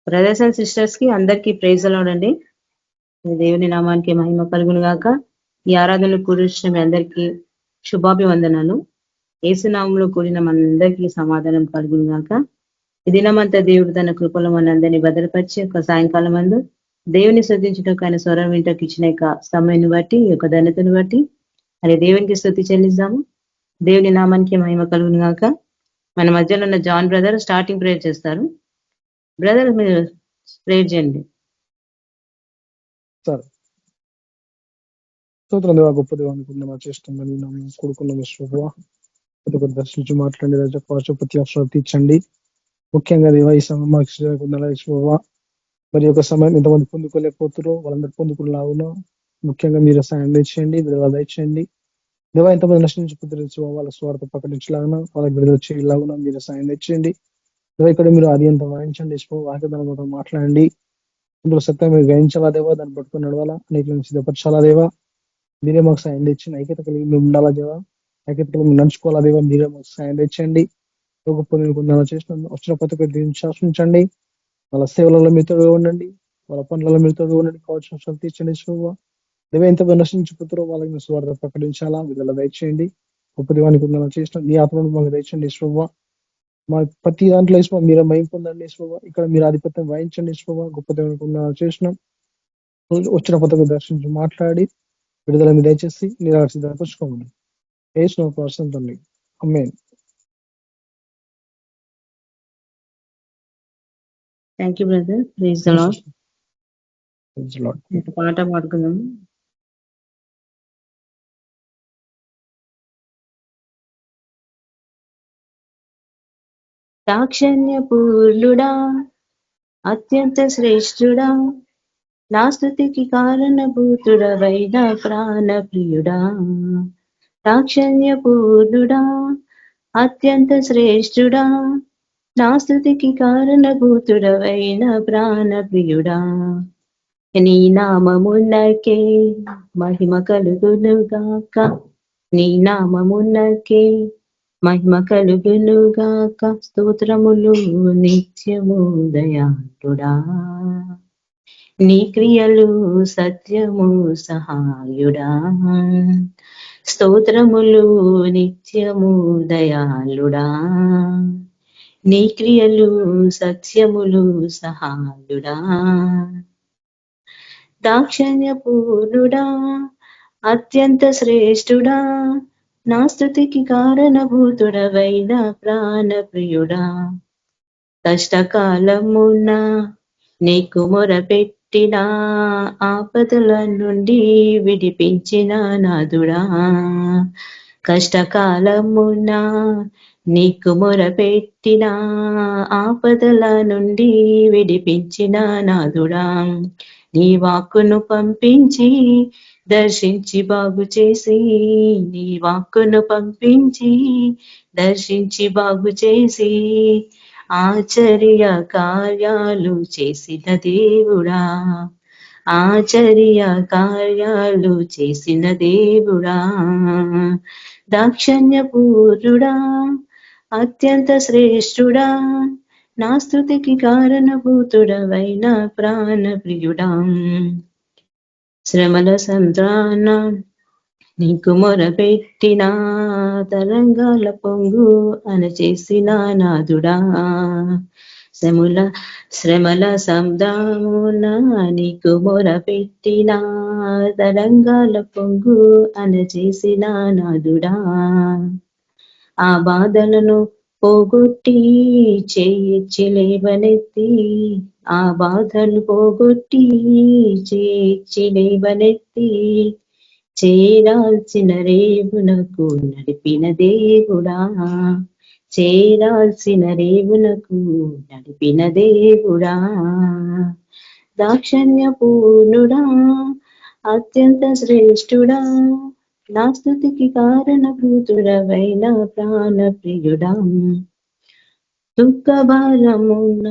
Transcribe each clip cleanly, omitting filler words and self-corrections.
Brothers and sisters కి అందరికీ praise అలాడండి. దేవుని నామానికి మహిమ కలుగును గాక. ఈ ఆరాధనలు కూర్చిన మీ అందరికీ శుభాభివందనాలు. ఏసునామంలో కూడిన మనందరికీ సమాధానం కలుగును గాక. ఈ దినమంతా దేవుడు తన కృపలో మనందరినీ భద్రపరిచి ఒక సాయంకాలం మందు దేవుని స్తుతించడానికి ఆయన స్వరం వింటకు ఇచ్చిన సమయాన్ని బట్టి ఈ యొక్క ధన్యతను బట్టి అని దేవునికి స్తుతి చెల్లిద్దాము. దేవుని నామానికి మహిమ కలుగును గాక. మన మధ్యలో ఉన్న జాన్ బ్రదర్ స్టార్టింగ్ ప్రేయర్ చేస్తారు. బ్రదర్ మీరు ప్రేయర్ చేయండి. సరే, స్తోత్రం దేవా, గొప్ప దేవాన్ని చేస్తామని కొడుకున్న విశ్వ దర్శించి మాట్లాడి రాజా ప్రతి అవసరం తీర్చండి. ముఖ్యంగా దేవా ఈ సమయం మాకు మరి ఒక సమయం ఎంతమంది పొందుకోలేకపోతారో వాళ్ళందరూ పొందుకులాగునో ముఖ్యంగా మీరు సాయం తెచ్చేయండి, విడుదల తెచ్చండి. దేవా ఎంతమంది నశించిపోతారు వాళ్ళ స్వార్థ ప్రకటించలాగా వాళ్ళకి విడుదల చేయలాగునా మీరు సాయం తెచ్చేయండి. దేవా ఇక్కడ మీరు అది ఎంత వాయించండి, వాక్యదానం మాట్లాడండి. ఇందులో సత్యం మీరు గ్రహించాలా దేవా, దాన్ని పట్టుకుని నడవాలా, అనేక సిద్ధపరచాలా దేవా. మీరే మాకు సాయం తెచ్చండి. ఐక్యత కలిగి మేము ఉండాలా దేవా, ఐక్యత కలిగి మేము నడుచుకోవాలా దేవా. మీరే మాకు సాయం తెచ్చండి. గొప్ప చేసిన వచ్చిన ప్రతి ఒక్కరి దీన్ని శాసించండి. వాళ్ళ సేవలలో మీతో ఉండండి, వాళ్ళ పనులలో మీతో ఉండండి. కావాల్సిన తీర్చండి. దేవ ఎంత నశించిపోతారో వాళ్ళకి స్వార్థ ప్రకటించాలా, విడుదల దయచేయండి. గొప్ప దేవానికి చేసిన నీ ఆత్మను మాకు దయచండి. మా ప్రతి దాంట్లో ఇష్టం మీరే మయం పొందండి. ఇక్కడ మీరు ఆధిపత్యం వహించండి. గొప్ప దేవానికి చేసిన వచ్చిన పద్ధతి దర్శించి మాట్లాడి విడుదల మీద దయచేసి నిరాశపరుచుకోమని వేసిన పర్సన్ తండ్రి. Amen. Thank you brother. Praise the Lord. ఒక పాట పాడుకుందాం. దాక్షణ్య పూర్ణుడా, అత్యంత శ్రేష్ఠుడా, నా స్తుతికి కారణభూతుడవైన ప్రాణ ప్రియుడా. దాక్షణ్య పూర్ణుడా, అత్యంత శ్రేష్ఠుడా, నా స్తుతికి కారణభూతుడవైన ప్రాణ ప్రియుడా. నీ నామమున్నకే మహిమ కలుగునుగాక, నీ నామమున్నకే మహిమ కలుగునుగాక. స్తోత్రములు నిత్యము దయాళుడా, నీ క్రియలు సత్యము సహాయుడా. స్తోత్రములు నిత్యము దయాళుడా, నీ క్రియలు సత్యములు సహాయుడా. దాక్షణ్య పూర్ణుడా, అత్యంత శ్రేష్ఠుడా, నా స్తుతికి కారణభూతుడవైన ప్రాణ ప్రియుడా. కష్టకాలమున నీకు మొరపెట్టిన ఆపదల నుండి విడిపించిన నాదుడా. కష్టకాలమున నీకు మొరపెట్టిన ఆపదల నుండి విడిపించిన నాదుడా. నీ వాక్కును పంపించి దర్శించి బాగు చేసి, నీ వాక్కును పంపించి దర్శించి బాగు చేసి ఆశ్చర్య కార్యాలు చేసిన దేవుడా. ఆశ్చర్య కార్యాలు చేసిన దేవుడా. దాక్షణ్య పూర్ణుడా, అత్యంత శ్రేష్ఠుడా, నా స్తుతికి కారణభూతుడవైన ప్రాణ ప్రియుడా. శ్రమల సంతాన నీకు మొరపెట్టిన తరంగాల పొంగు అనచేసిన నాదుడా. శ్రమల సంద్రమున నీకు మొరపెట్టిన తరంగాల పొంగు అనచేసిన నాదుడా. ఆ బాధలను పోగొట్టి చేయిచ్చి లేవనెత్తి, ఆ బాధలు పోగొట్టి చేయిచ్చి లేవనెత్తి చేరాల్సిన రేవునకు నడిపిన దేవుడా. చేరాల్సిన రేవునకు నడిపిన దేవుడా. దాక్షణ్య పూర్ణుడా, అత్యంత శ్రేష్ఠుడా, నా స్తుతికి కారణభూతుడవైన ప్రాణ ప్రియుడా. దుఃఖ భారమున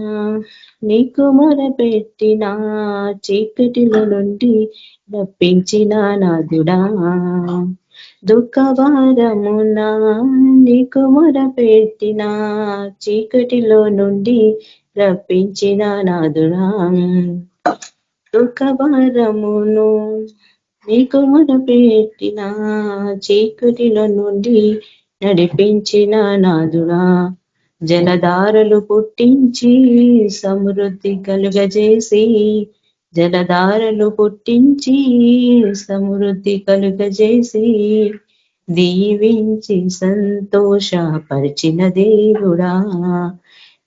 నీకు మొరపెట్టిన చీకటిల నుండి రప్పించిన నాదుడా. దుఃఖభారమున నీకు మొరపెట్టిన, చీకటిలో నుండి రప్పించిన నాదుడా. దుఃఖభారమును నీకు మొరపెట్టిన, చీకటిలో నుండి నడిపించిన నాదుడా. జలధారలు పుట్టించి సమృద్ధి కలుగజేసి, జలధారలు పుట్టించి సమృద్ధి కలుగజేసి, దీవించి సంతోషపరిచిన దేవుడా.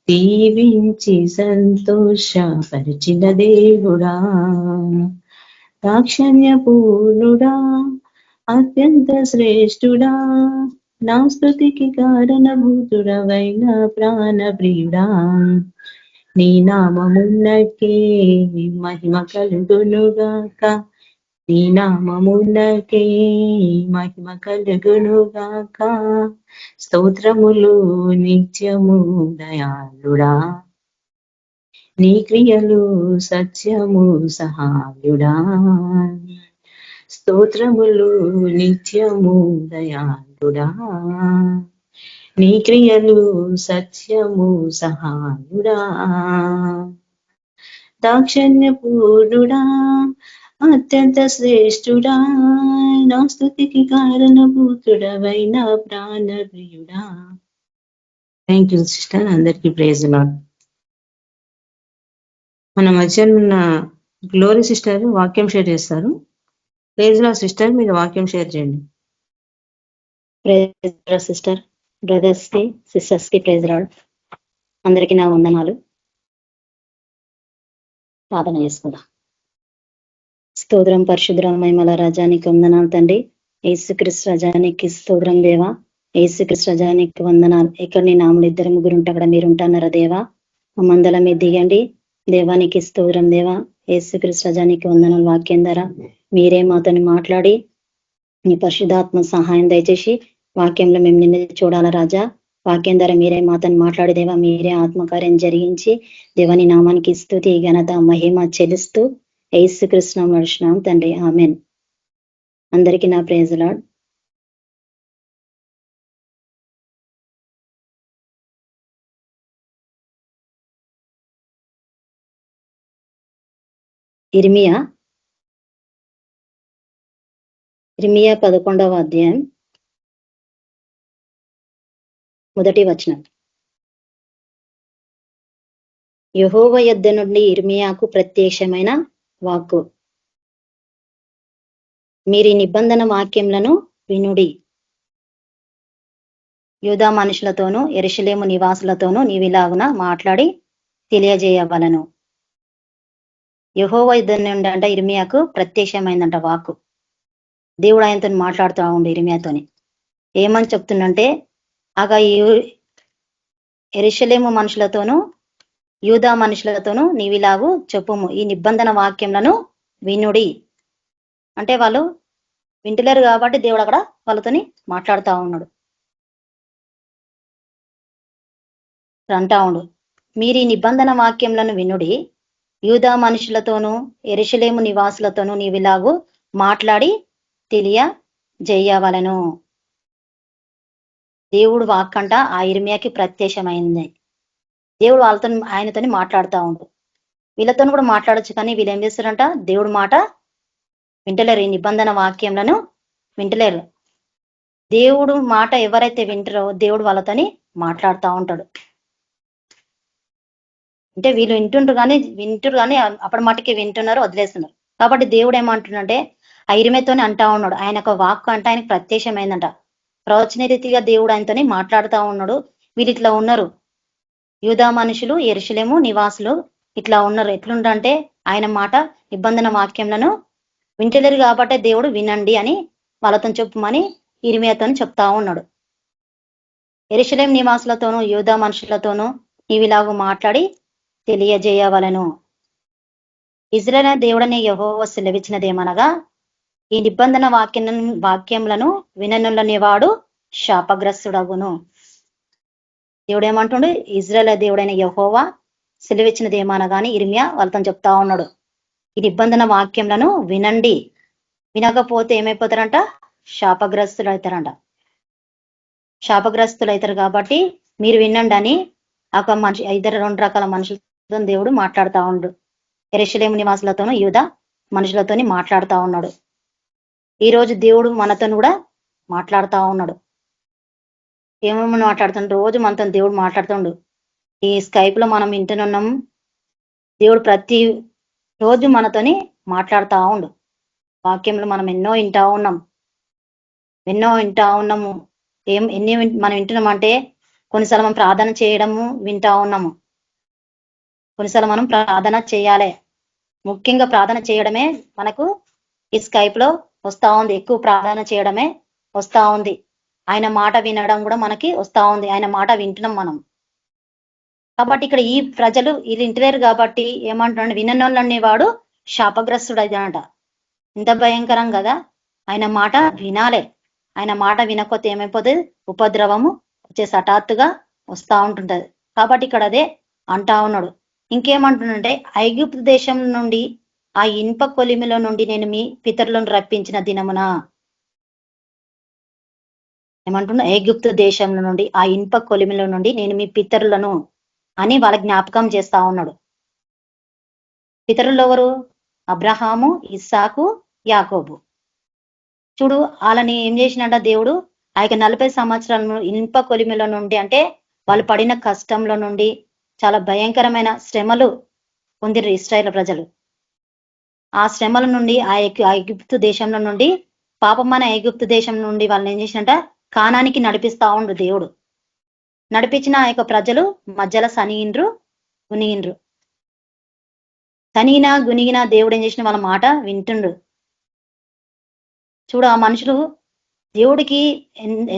దీవించి సంతోషపరిచిన దేవుడా. దాక్షణ్యపూర్ణుడా, అత్యంత శ్రేష్ఠుడా, నా స్తుతికి కారణభూతుడవైన ప్రాణప్రియుడా. నీ నామమున్నకే మహిమ కలుగునుగాక, నీ నామమున్నకే మహిమ కలుగునుగాక. స్తోత్రములు నిత్యము దయాళుడా, నీ క్రియలు సత్యము సహాయుడా. స్తోత్రములు నిత్యము దయాళుడా, నీ క్రియలు సత్యము సహాయుడా. దాక్షణ్యపూర్ణుడా, అత్యంత శ్రేష్ఠుడా, నా స్తుతికి కారణభూతుడవైన ప్రాణప్రియుడా. Thank you sister. అందరికీ ప్రైజ్ లార్డ్. మన మధ్య ఉన్న గ్లోరీ సిస్టర్ వాక్యం షేర్ చేస్తారు. ప్రైజ్ లార్డ్ సిస్టర్, మీరు వాక్యం షేర్ చేయండి. Praise Lord sister. బ్రదర్స్ కి సిస్టర్స్ కి ప్రైజ్ లార్డ్. అందరికీ నా వందనాలు. ప్రార్థన చేసుకుందాం. స్తోత్రం పరిశుద్రం మహిమల రాజానికి వందనాలు తండ్రి. యేసుక్రీస్తు రాజానికి స్తోత్రం దేవా. యేసుక్రీస్తు రాజానికి వందనాలు. ఎక్కడ నీ నాములు ఇద్దరు ముగ్గురు ఉంటే అక్కడ మీరు ఉంటాన్నారా దేవా. మా మందల మీద దిగండి దేవానికి స్తోత్రం దేవా. యేసుక్రీస్తు రాజానికి వందనాలు. వాక్యం ద్వారా మీరే మాతోని మాట్లాడి నీ పరిశుద్ధాత్మ సహాయం దయచేసి వాక్యంలో మేము నిన్ను చూడాలా రాజా. వాక్యం ద్వారా మీరే మాతోని మాట్లాడి దేవా, మీరే ఆత్మకార్యం జరిగించి దేవాని నామానికి స్తుతి ఘనత మహిమ చెల్లిస్తూ యేసుక్రీస్తు నామములో నడుచున్నాం తండ్రి, ఆమేన్. అందరికీ నా ప్రైజ్ లార్డ్. ఇర్మియా 11వ అధ్యాయం 1వ వచనం. యెహోవా యొద్ద నుండి ఇర్మియాకు ప్రత్యక్షమైన వాక్కు. మీరు ఈ నిబంధన వాక్యములను వినుడి. యూదా మనుషులతోనూ యెరూషలేము నివాసులతోనూ నీవిలాగున మాట్లాడి తెలియజేయవలను. యెహోవా యొద్ద నుండి అంట ఇర్మియాకు ప్రత్యక్షమైందంట వాక్కు. దేవుడు ఆయనతో మాట్లాడుతూ ఉండు ఇర్మియాతోని. ఏమని చెప్తుందంటే, ఆగా యెరూషలేము మనుషులతోనూ యూదా మనుషులతోనూ నీవిలాగు చెప్పుము, ఈ నిబంధన వాక్యములను వినుడి. అంటే వాళ్ళు వింటలేరు కాబట్టి దేవుడు అక్కడ వాళ్ళతోని మాట్లాడుతూ ఉన్నాడు. అంటా ఉండు, మీరు ఈ నిబంధన వాక్యములను వినుడి, యూదా మనుషులతోనూ యెరూషలేము నివాసులతోనూ నీవిలాగు మాట్లాడి తెలియజేయవలెను. దేవుడు వాక్కంట ఆ ఇర్మియాకి ప్రత్యక్షమైంది. దేవుడు వాళ్ళతో ఆయనతోని మాట్లాడుతూ ఉంటాడు. వీళ్ళతో కూడా మాట్లాడొచ్చు, కానీ వీళ్ళు ఏం చేస్తారంట, దేవుడు మాట వింటలేరు. ఈ నిబంధన వాక్యంలను వింటలేరు. దేవుడు మాట ఎవరైతే వింటారో దేవుడు వాళ్ళతోని మాట్లాడుతూ ఉంటాడు. అంటే వీళ్ళు వింటురు కానీ అప్పటి మాటకి వింటున్నారు, వదిలేస్తున్నారు. కాబట్టి దేవుడు ఏమంటున్నాడంటే ఆ ఇర్మియాతోని అంటా ఉన్నాడు. ఆయన ఒక వాక్కు అంటే ఆయనకు ప్రత్యక్షమైందంట. ప్రవచన రీతిగా దేవుడు ఆయనతోని మాట్లాడుతూ ఉన్నాడు. వీళ్ళు ఇట్లా ఉన్నారు, యూదా మనుషులు యెరూషలేము నివాసులు ఇట్లా ఉన్నారు. ఎట్లుండంటే ఆయన మాట నిబంధన వాక్యంలను వింటలేరు కాబట్టి దేవుడు వినండి అని వాళ్ళతో చెప్పమని ఇర్మియాతోని చెప్తా ఉన్నాడు. యెరూషలేము నివాసులతోనూ యూదా మనుషులతోనూ నీవిలాగు మాట్లాడి తెలియజేయవలెను. ఇశ్రాయేలు దేవుడని యెహోవా సెలవిచ్చినదేమనగా, ఈ నిబంధన వాక్యములను విననులని వాడు శాపగ్రస్తుడగును. దేవుడు ఏమంటుండు, ఇశ్రాయేలు దేవుడైన యెహోవా సెలవిచ్చినది ఏమనగాని ఇర్మియా వాళ్ళతో చెప్తా ఉన్నాడు, ఈ నిబంధన వాక్యములను వినండి. వినకపోతే ఏమైపోతారంట, శాపగ్రస్తులు అవుతారంట. శాపగ్రస్తులు అవుతారు కాబట్టి మీరు వినండి అని ఒక మనిషి 2 రకాల మనుషులతో దేవుడు మాట్లాడుతూ ఉండు. యెరూషలేము నివాసులతోనూ యూదా మనుషులతోని మాట్లాడుతూ ఉన్నాడు. ఈ రోజు దేవుడు మనతో కూడా మాట్లాడుతూ ఉన్నాడు. ఏమేమి మాట్లాడుతుండు? రోజు మనతో దేవుడు మాట్లాడుతుండు. ఈ స్కైప్ లో మనం వింటున్నాం. దేవుడు ప్రతి రోజు మనతోని మాట్లాడుతూ ఉండు. వాక్యంలో మనం ఎన్నో వింటా ఉన్నాము. ఎన్ని మనం వింటున్నాం అంటే కొన్నిసార్లు మనం ప్రార్థన చేయడము వింటా ఉన్నాము. కొన్నిసార్లు మనం ప్రార్థన చేయాలి. ముఖ్యంగా ప్రార్థన చేయడమే మనకు ఈ స్కైప్ లో వస్తా ఉంది. ఎక్కువ ప్రార్థన చేయడమే వస్తా ఉంది. ఆయన మాట వినడం కూడా మనకి వస్తా ఉంది. ఆయన మాట వింటున్నాం మనం. కాబట్టి ఇక్కడ ఈ ప్రజలు వీళ్ళు ఇంటలేరు కాబట్టి ఏమంటున్నాడు? విననోళ్ళని వాడు శాపగ్రస్తుడు అయినంట. ఇంత భయంకరం కదా. ఆయన మాట వినాలే. ఆయన మాట వినకపోతే ఏమైపోతుంది? ఉపద్రవము వచ్చేసి హఠాత్తుగా వస్తా ఉంటుంటది. కాబట్టి ఇక్కడ అదే అంటా ఉన్నాడు. ఇంకేమంటుండంటే ఐగుప్తు దేశం నుండి ఆ ఇనుప కొలిమిలో నుండి నేను మీ పితరులను రప్పించిన దినమున ఏమంటున్నా? ఐగుప్తు దేశం నుండి ఆ ఇనుప కొలిమిలో నుండి నేను మీ పితరులను అని వాళ్ళ జ్ఞాపకం చేస్తా ఉన్నాడు. పితరులు ఎవరు? అబ్రహాము, ఇస్సాకు, యాకోబు. చూడు వాళ్ళని ఏం చేసినట్ట దేవుడు ఆ 40 సంవత్సరాలను ఇనుప కొలిమిలో నుండి, అంటే వాళ్ళు పడిన కష్టంలో నుండి, చాలా భయంకరమైన శ్రమలు పొందిరు ఇశ్రాయేలు ప్రజలు. ఆ శ్రమల నుండి ఆ ఐగుప్తు దేశంలో నుండి, పాపమైన ఐగుప్తు దేశం నుండి వాళ్ళని ఏం చేసినట్ట కానానికి నడిపిస్తా ఉండు దేవుడు. నడిపించిన ఆ ప్రజలు మధ్యలో సనిగిండ్రు, గునిగిండ్రు. సనిగినా గునిగినా దేవుడు ఏం చేసిన వాళ్ళ మాట వింటుండు. చూడు ఆ మనుషులు దేవుడికి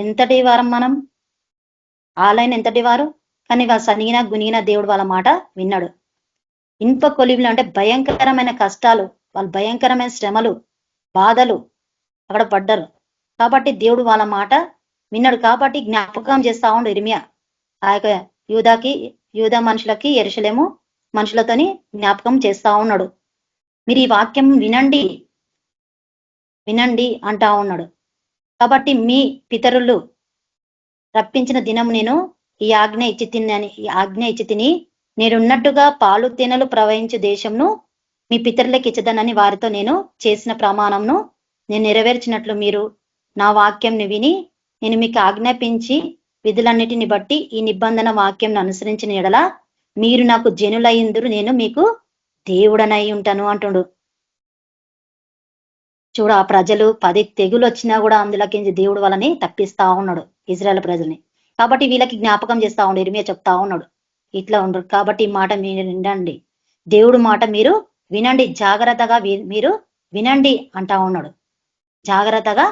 ఎంతటి వారం, మనం ఆలైన ఎంతటి వారు, కానీ వాళ్ళ సనిగిన గునిగిన దేవుడు వాళ్ళ మాట విన్నాడు. ఇనుప కొలిమిలు అంటే భయంకరమైన కష్టాలు, వాళ్ళు భయంకరమైన శ్రమలు, బాధలు అక్కడ పడ్డారు. కాబట్టి దేవుడు వాళ్ళ మాట విన్నాడు. కాబట్టి జ్ఞాపకం చేస్తా ఉండు ఇర్మియా ఆ యూదా మనుషులకి, యెరూషలేము మనుషులతోని జ్ఞాపకం చేస్తా ఉన్నాడు. మీరు ఈ వాక్యం వినండి అంటా ఉన్నాడు. కాబట్టి మీ పితరులు రప్పించిన దినం నేను ఈ ఆజ్ఞ ఇచ్చి తిని నేనున్నట్టుగా పాలు తేనెలు ప్రవహించే దేశంను మీ పితరులకు ఇచ్చదనని వారితో నేను చేసిన ప్రమాణంను నేను నెరవేర్చినట్లు మీరు నా వాక్యంని విని నేను మీకు ఆజ్ఞాపించి విధులన్నిటిని బట్టి ఈ నిబంధన వాక్యంను అనుసరించిన ఎడల మీరు నాకు జనులయ్యిందురు, నేను మీకు దేవుడనై ఉంటాను అంటుండు. చూడు ఆ ప్రజలు 10 తెగులు వచ్చినా కూడా అందులోకి దేవుడు వాళ్ళని తప్పిస్తా ఉన్నాడు ఇజ్రాయెల్ ప్రజల్ని. కాబట్టి వీళ్ళకి జ్ఞాపకం చేస్తా ఉన్నాడు. ఇర్మియా చెప్తా ఉన్నాడు ఇట్లా ఉండరు. కాబట్టి ఈ మాట మీరు వినండి, దేవుడు మాట మీరు వినండి, జాగ్రత్తగా మీరు వినండి అంటా ఉన్నాడు. జాగ్రత్తగా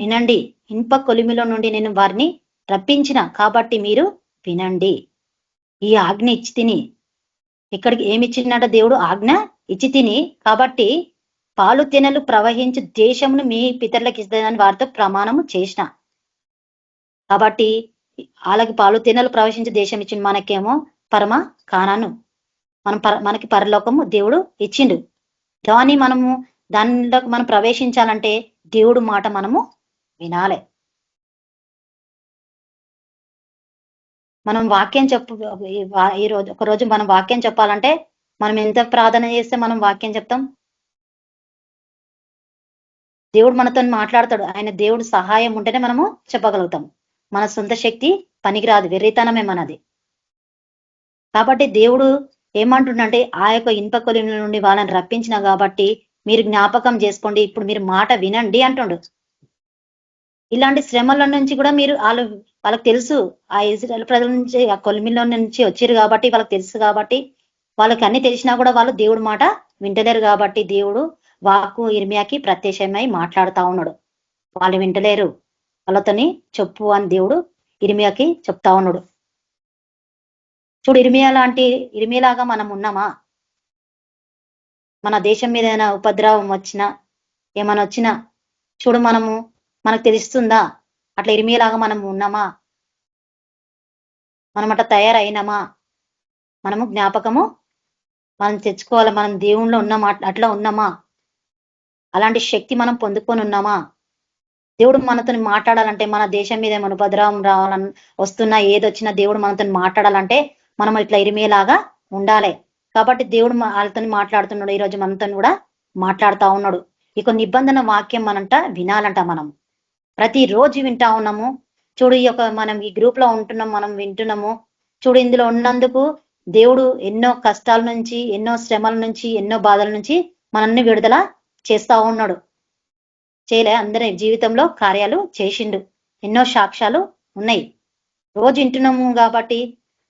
వినండి. ఇనుప కొలిమిలో నుండి నేను వారిని రప్పించిన కాబట్టి మీరు వినండి. ఈ ఆజ్ఞ ఇచ్చి తిని, ఇక్కడికి ఏమి ఇచ్చినట దేవుడు? ఆజ్ఞ ఇచ్చి తిని, కాబట్టి పాలు తేనెలు ప్రవహించి దేశమును మీ పితరులకు ఇస్తుందని వారితో ప్రమాణము చేసిన. కాబట్టి వాళ్ళకి పాలు తేనెలు ప్రవహించి దేశం ఇచ్చిండు, మనకేమో పరమ కానాను, మనకి పరలోకము దేవుడు ఇచ్చిండు. దానిలోకి మనం ప్రవేశించాలంటే దేవుడు మాట మనము వినాలి. మనం వాక్యం ఒక రోజు మనం వాక్యం చెప్పాలంటే మనం ఎంత ప్రార్థన చేస్తే మనం వాక్యం చెప్తాం? దేవుడు మనతో మాట్లాడతాడు. ఆయన దేవుడు సహాయం ఉంటేనే మనము చెప్పగలుగుతాం. మన సొంత శక్తి పనికిరాదు, వెర్రితనమే మనది. కాబట్టి దేవుడు ఏమంటుండంటే ఆ ఇనుప కొలిమి నుండి వాళ్ళని రప్పించిన కాబట్టి మీరు జ్ఞాపకం చేసుకోండి, ఇప్పుడు మీరు మాట వినండి అంటుండు. ఇలాంటి శ్రమల నుంచి కూడా మీరు వాళ్ళకి తెలుసు, ఆ ఇజ్రాయెల్ ప్రజల నుంచి ఆ కొలిమిలో నుంచి వచ్చారు కాబట్టి వాళ్ళకి తెలుసు. కాబట్టి వాళ్ళకి అన్ని తెలిసినా కూడా వాళ్ళు దేవుడు మాట వింటలేరు. కాబట్టి దేవుడు వాక్కు ఇర్మియాకి ప్రత్యక్షమై మాట్లాడుతా ఉన్నాడు. వాళ్ళు వింటలేరు, వాళ్ళతోని చెప్పు అని దేవుడు ఇర్మియాకి చెప్తా ఉన్నాడు. చూడు ఇర్మియాలాగా మనం ఉన్నామా? మన దేశం మీద ఏదైనా ఉపద్రవం వచ్చినా, ఏమైనా వచ్చినా చూడు మనకు తెలుస్తుందా? అట్లా ఇర్మియాలాగా మనం ఉన్నామా? మనం అట్లా తయారైనామా? మనము జ్ఞాపకము మనం తెచ్చుకోవాలి. మనం దేవుణ్ణిలో ఉన్నామా? అట్లా ఉన్నామా? అలాంటి శక్తి మనం పొందుకొని ఉన్నామా? దేవుడు మనతో మాట్లాడాలంటే, మన దేశం మీద ఏమైనా ఉపద్రవం రావాలని వస్తున్నా, ఏదొచ్చినా దేవుడు మనతో మాట్లాడాలంటే మనం ఇట్లా ఇరిమేలాగా ఉండాలి. కాబట్టి దేవుడు వాళ్ళతో మాట్లాడుతున్నాడు. ఈ రోజు మనతో కూడా మాట్లాడుతా ఉన్నాడు. ఇక నిబంధన వాక్యం మనంట వినాలంట. మనం ప్రతిరోజు వింటా ఉన్నాము. చూడు, ఈ యొక్క మనం ఈ గ్రూప్ లో ఉంటున్నాం, మనం వింటున్నాము. చూడు, ఇందులో ఉన్నందుకు దేవుడు ఎన్నో కష్టాల నుంచి, ఎన్నో శ్రమల నుంచి, ఎన్నో బాధల నుంచి మనల్ని విడుదల చేస్తా ఉన్నాడు. చేయలే? అందరి జీవితంలో కార్యాలు చేసిండు. ఎన్నో సాక్ష్యాలు ఉన్నాయి. రోజు వింటున్నాము కాబట్టి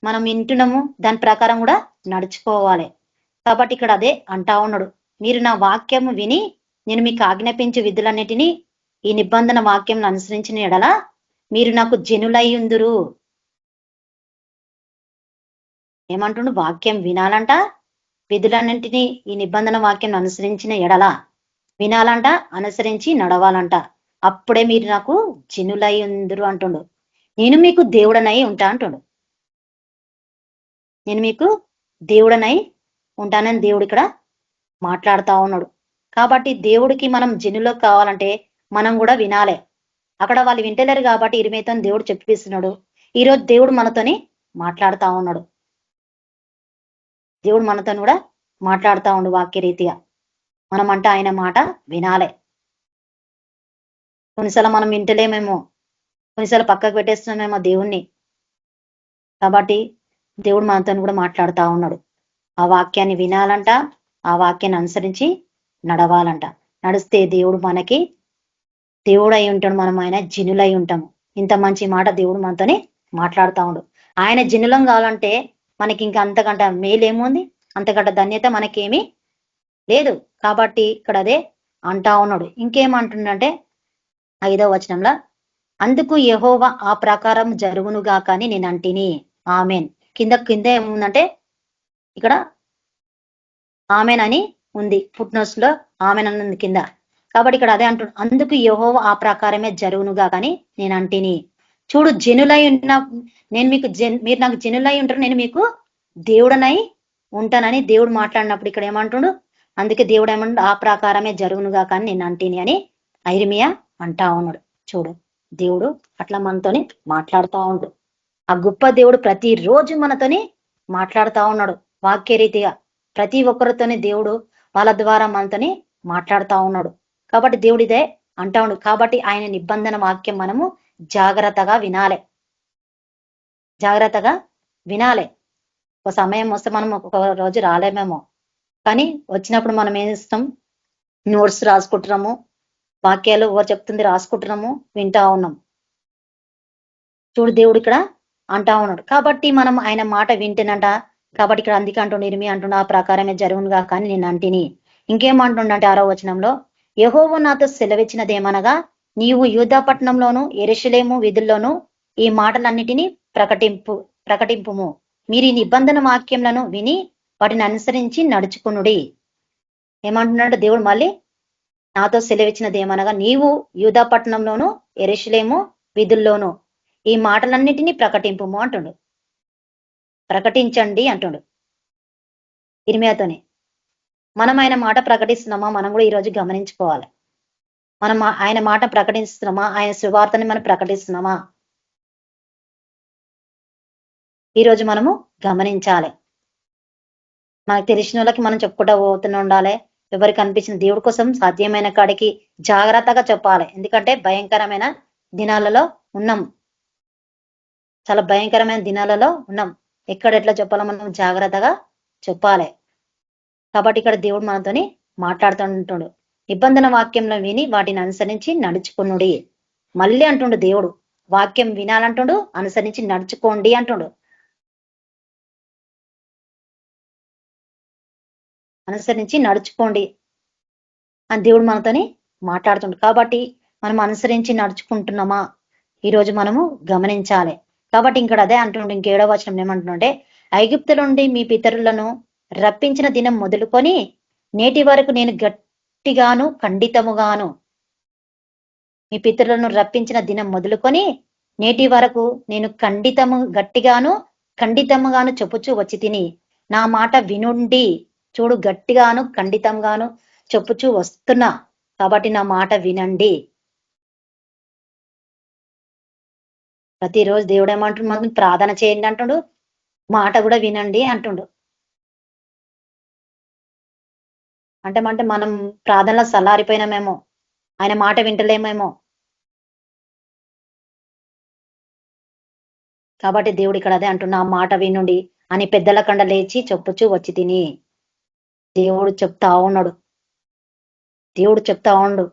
మనం వింటున్నాము, దాని ప్రకారం కూడా నడుచుకోవాలి. కాబట్టి ఇక్కడ అదే అంటా ఉన్నాడు, మీరు నా వాక్యము విని నేను మీకు ఆజ్ఞాపించే విధులన్నిటినీ ఈ నిబంధన వాక్యం అనుసరించిన ఎడల మీరు నాకు జనులయ్యుందురు. ఏమంటుండు? వాక్యం వినాలంట, విధులన్నింటినీ ఈ నిబంధన వాక్యం అనుసరించిన ఎడల వినాలంట, అనుసరించి నడవాలంట. అప్పుడే మీరు నాకు జనులై ఉందరు అంటుండు. నేను మీకు దేవుడనై ఉంటా అంటుండు. నేను మీకు దేవుడనై ఉంటానని దేవుడు ఇక్కడ మాట్లాడుతా ఉన్నాడు. కాబట్టి దేవుడికి మనం జనులో కావాలంటే మనం కూడా వినాలే. అక్కడ వాళ్ళు వింటలేరు కాబట్టి ఇరిమేతో దేవుడు చెప్పిస్తున్నాడు. ఈరోజు దేవుడు మనతోని మాట్లాడుతా ఉన్నాడు. దేవుడు మనతో కూడా మాట్లాడుతా ఉండు వాక్యరీతిగా. మనమంట ఆయన మాట వినాలే. కొన్నిసార్లు మనం వింటలేమేమో, కొన్నిసార్లు పక్కకు పెట్టేస్తున్నామేమో దేవుణ్ణి. కాబట్టి దేవుడు మనతో కూడా మాట్లాడుతా ఉన్నాడు. ఆ వాక్యాన్ని వినాలంట, ఆ వాక్యాన్ని అనుసరించి నడవాలంట. నడిస్తే దేవుడు మనకి దేవుడు అయి ఉంటాడు, మనం ఆయన జినులై ఉంటాము. ఇంత మంచి మాట దేవుడు మనతోనే మాట్లాడుతా ఉండు. ఆయన జినులం కావాలంటే మనకి ఇంకా అంతకంట మేలేముంది, అంతకంట ధన్యత మనకేమీ లేదు. కాబట్టి ఇక్కడ అదే అంటా ఉన్నాడు. ఇంకేమంటుండంటే 5వ వచనంలో, అందుకు యెహోవా ఆ ప్రకారం జరుగునుగా కానీ నేను అంటిని. ఆమెన్. కింద ఏముందంటే ఇక్కడ ఆమెన్ అని ఉంది, ఫుట్ నోట్స్ లో ఆమెన్ అని ఉంది కింద. కాబట్టి ఇక్కడ అదే అంటు, అందుకు యెహోవా ఆ ప్రకారమే జరుగునుగా కానీ నేను అంటిని. చూడు, జనులై ఉన్న నేను మీకు మీరు నాకు జనులై ఉంటారు, నేను మీకు దేవుడనై ఉంటానని దేవుడు మాట్లాడినప్పుడు ఇక్కడ ఏమంటుండు, అందుకే దేవుడు ఏమంటు ఆ ప్రకారమే జరుగునుగా కానీ నేను అంటిని అని ఐర్మియా అంటా ఉన్నాడు. చూడు, దేవుడు అట్లా మనతోని మాట్లాడుతూ ఉండు. ఆ గొప్ప దేవుడు ప్రతిరోజు మనతోని మాట్లాడుతూ ఉన్నాడు వాక్యరీతిగా. ప్రతి ఒక్కరితోని దేవుడు వాళ్ళ ద్వారా మనతోని మాట్లాడుతూ ఉన్నాడు. కాబట్టి దేవుడు ఇదే అంటా ఉండు. కాబట్టి ఆయన నిబంధన వాక్యం మనము జాగ్రత్తగా వినాలే, జాగ్రత్తగా వినాలే. ఒక సమయం వస్తే మనం ఒక రోజు రాలేమేమో, కానీ వచ్చినప్పుడు మనం ఏం చేస్తాం, నోట్స్ రాసుకుంటున్నాము, వాక్యాలు ఎవరు చెప్తుంది రాసుకుంటున్నాము, వింటా ఉన్నాం. చూడు, దేవుడు ఇక్కడ అంటా ఉన్నాడు. కాబట్టి మనం ఆయన మాట వింటేనంట. కాబట్టి ఇక్కడ అందుకే అంటుండు, ఇరిమి అంటుండ ఆ ప్రకారమే జరుగునుగా కానీ నేను అంటిని. ఇంకేమంటుండంటే 6వ వచనంలో, యెహోవా నాతో సెలవిచ్చినదేమనగా, నీవు యూదా పట్టణంలోను యెరూషలేము వీధుల్లోను ఈ మాటలన్నిటినీ ప్రకటింపుము. మీరు ఈ నిబంధన వాక్యములను విని వాటిని అనుసరించి నడుచుకునుడి. ఏమంటున్నాడు దేవుడు మళ్ళీ, నాతో సెలవిచ్చినది ఏమనగా, నీవు యూదా పట్టణంలోను యెరూషలేము వీధుల్లోను ఈ మాటలన్నిటినీ ప్రకటింపుము అంటుండు. ప్రకటించండి అంటుండు ఇర్మియాతోని. మనం ఆయన మాట ప్రకటిస్తున్నామా? మనం కూడా ఈరోజు గమనించుకోవాలి. మనం ఆయన మాట ప్రకటిస్తున్నామా? ఆయన సువార్తని మనం ప్రకటిస్తున్నామా? ఈరోజు మనము గమనించాలి. మనకు తెలిసిన వాళ్ళకి మనం చెప్పుకుంటూ పోతూనే ఉండాలి. ఎవరికి అనిపించిన దేవుడి కోసం సాధ్యమైన కాడికి జాగ్రత్తగా చెప్పాలి. ఎందుకంటే భయంకరమైన దినాలలో ఉన్నాం, చాలా భయంకరమైన దినాలలో ఉన్నాం. ఎక్కడ ఎట్లా చెప్పాలో మనం జాగ్రత్తగా చెప్పాలి. కాబట్టి ఇక్కడ దేవుడు మనతోని మాట్లాడుతుంటాడు. నిబంధన వాక్యంలో విని వాటిని అనుసరించి నడుచుకునుడి. మళ్ళీ అంటుండు దేవుడు, వాక్యం వినాలంటుండు, అనుసరించి నడుచుకోండి అంటుండు. అనుసరించి నడుచుకోండి అని దేవుడు మనతోని మాట్లాడుతుండు. కాబట్టి మనం అనుసరించి నడుచుకుంటున్నామా ఈరోజు మనము గమనించాలి. కాబట్టి ఇక్కడ అదే అంటుండు. 7వ వచనం ఏమంటుండే, ఐగుప్తు నుండి మీ పితరులను రప్పించిన దినం మొదలుకొని నేటి వరకు నేను గట్టిగాను ఖండితముగాను, మీ పితరులను రప్పించిన దినం మొదలుకొని నేటి వరకు నేను గట్టిగాను ఖండితముగాను చెప్పుచూ వచ్చి తిని, నా మాట వినుండి. చూడు, గట్టిగాను ఖండితంగాను చెప్పుచూ వస్తున్నా. కాబట్టి నా మాట వినండి. ప్రతిరోజు దేవుడు ఏమంటుండు, మనం ప్రార్థన చేయండి అంటుండు, మాట కూడా వినండి అంటుండు. అంటే మనం ప్రార్థనలో సల్లారిపోయినామేమో, ఆయన మాట వింటలేమేమో. కాబట్టి దేవుడు ఇక్కడ అదే అంటున్నా, మాట వినుండి అని పెద్దల కండ లేచి చెప్పుచూ వచ్చి తిని. దేవుడు చెప్తా ఉన్నాడు, దేవుడు చెప్తా ఉండు,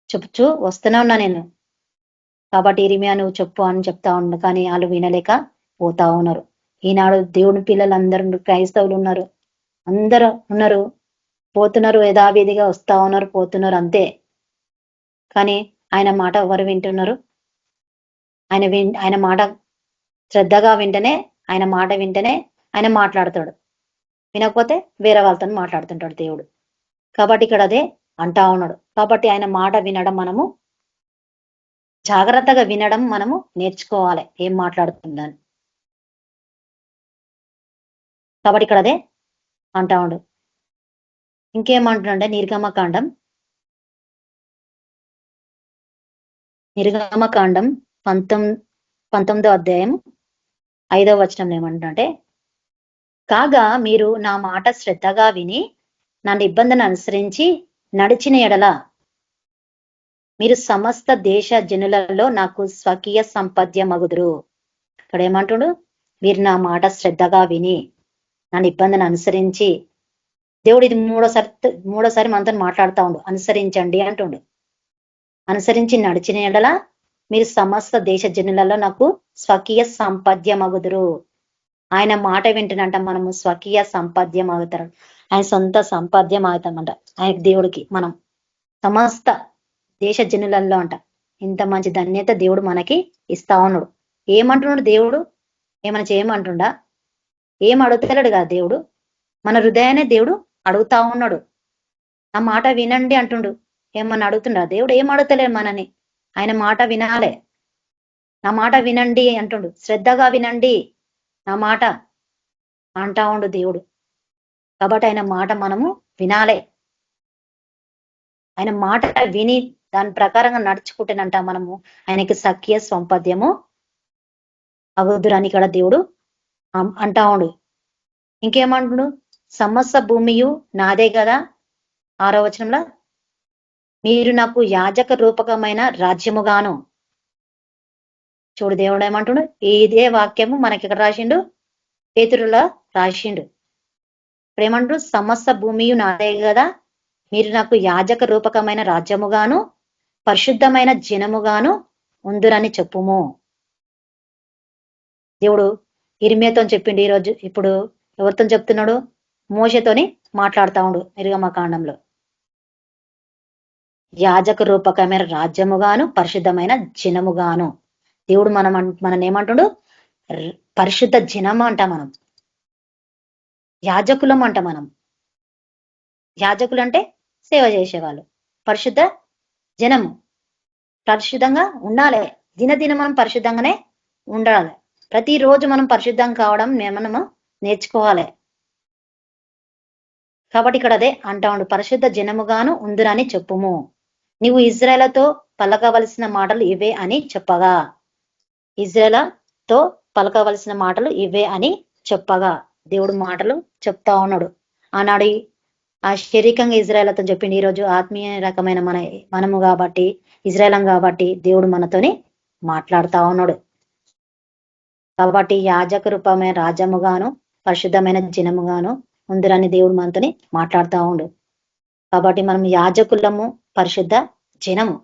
చెప్పుచూ వస్తూనే ఉన్నా నేను. కాబట్టి ఇరిమియా నువ్వు చెప్పు అని చెప్తా ఉండు, కానీ వాళ్ళు వినలేక పోతా ఉన్నారు. ఈనాడు దేవుని పిల్లలు అందరూ, క్రైస్తవులు ఉన్నారు, అందరూ ఉన్నారు, పోతున్నారు, యథావిధిగా వస్తా ఉన్నారు, పోతున్నారు అంతే. కానీ ఆయన మాట ఎవరు వింటున్నారు? ఆయన మాట శ్రద్ధగా వింటేనే, ఆయన మాట వింటేనే ఆయన మాట్లాడతాడు. వినకపోతే వేరే వాళ్ళతో మాట్లాడుతుంటాడు దేవుడు. కాబట్టి ఇక్కడ అదే అంటా ఉన్నాడు. కాబట్టి ఆయన మాట వినడం, మనము జాగ్రత్తగా వినడం మనము నేర్చుకోవాలి, ఏం మాట్లాడుతుందని. కాబట్టి ఇక్కడ అదే అంటా ఉండు. ఇంకేమంటున్నాడే, నిర్గమకాండం 19వ అధ్యాయం 5వ వచనంలో ఏమంటుందంటే, కాగా మీరు నా మాట శ్రద్ధగా విని నా నిబంధన అనుసరించి నడిచిన ఎడల మీరు సమస్త దేశ జనులలో నాకు స్వకీయ సంపద్యమగుదురు. ఇక్కడ ఏమంటుడు, మీరు నా మాట శ్రద్ధగా విని నా నిబంధన అనుసరించి. దేవుడు ఇది మూడోసారి మనతో మాట్లాడుతా ఉండు, అనుసరించండి అంటుండు. అనుసరించి నడిచిన ఎడల మీరు సమస్త దేశ జనులలో నాకు స్వకీయ సంపద్యమగుదురు. ఆయన మాట వింటున్నంట మనము స్వకీయ సంపద్యం అవుతారు, ఆయన సొంత సంపద్యం అవుతామంట ఆయన దేవుడికి. మనం సమస్త దేశ జనులలో అంట. ఇంత మంచి ధన్యత దేవుడు మనకి ఇస్తా ఉన్నాడు. ఏమంటున్నాడు దేవుడు? ఏమైనా చేయమంటుండా? ఏం అడుగుతలేడు కదా దేవుడు, మన హృదయాన్ని దేవుడు అడుగుతా ఉన్నాడు. ఆ మాట వినండి అంటుండు. ఏమన్నా అడుగుతుండా దేవుడు? ఏం అడుగుతలేడు మనని. ఆయన మాట వినాలే. నా మాట వినండి అంటుండు, శ్రద్ధగా వినండి నా మాట అంటా ఉండు దేవుడు. కాబట్టి ఆయన మాట మనము వినాలే. ఆయన మాట విని దాని ప్రకారంగా నడుచుకుంటేనంట మనము ఆయనకి సఖ్య సంపద్యము అగుదురని ఇక్కడ దేవుడు అంటా ఉండు. ఇంకేమంటుడు, సమస్త భూమియు నాదే కదా. 6వ వచనంలో, మీరు నాకు యాజక రూపకమైన రాజ్యముగాను. చూడు దేవుడు ఏమంటుడు, ఇదే వాక్యము మనకి ఇక్కడ రాసిండు, పేతురులో రాసిండు. ఇప్పుడు ఏమంటారు, సమస్త భూమియు నాదే కదా, మీరు నాకు యాజక రూపకమైన రాజ్యముగాను పరిశుద్ధమైన జనముగాను ఉందురని చెప్పుము. దేవుడు ఇర్మియాతో చెప్పిండు. ఈరోజు ఇప్పుడు ఎవరితో చెప్తున్నాడు? మోషేతోని మాట్లాడుతా ఉండు నిర్గమకాండంలో. యాజక రూపకమైన రాజ్యముగాను పరిశుద్ధమైన జనముగాను. దేవుడు మనం ఏమంటుడు? పరిశుద్ధ జనం అంట. మనం యాజకులం అంట. మనం యాజకులు అంటే సేవ చేసేవాళ్ళు. పరిశుద్ధ జనము, పరిశుద్ధంగా ఉండాలి. దినదిన మనం పరిశుద్ధంగానే ఉండాలి. ప్రతిరోజు మనం పరిశుద్ధం కావడం మనము నేర్చుకోవాలి. కాబట్టి ఇక్కడ అదే అంటా ఉండు, పరిశుద్ధ జనముగాను ఉందురని చెప్పుము. నీవు ఇజ్రాయేలుతో పలకవలసిన మాటలు ఇవే అని చెప్పగా, ఇజ్రాయేలుతో పలకవలసిన మాటలు ఇవే అని చెప్పగా దేవుడు మాటలు చెప్తా ఉన్నాడు. ఆనాడు ఆ శారీరకంగా ఇజ్రాయేలుతో చెప్పిండు. ఈరోజు ఆత్మీయ రకమైన మనము కాబట్టి, ఇజ్రాయేలం కాబట్టి దేవుడు మనతోని మాట్లాడుతా ఉన్నాడు. కాబట్టి యాజక రూపమైన రాజ్యముగాను పరిశుద్ధమైన జనముగాను ఉందిరని దేవుడు మనతోని మాట్లాడుతా ఉండు. కాబట్టి మనం యాజకులము, పరిశుద్ధ జనము.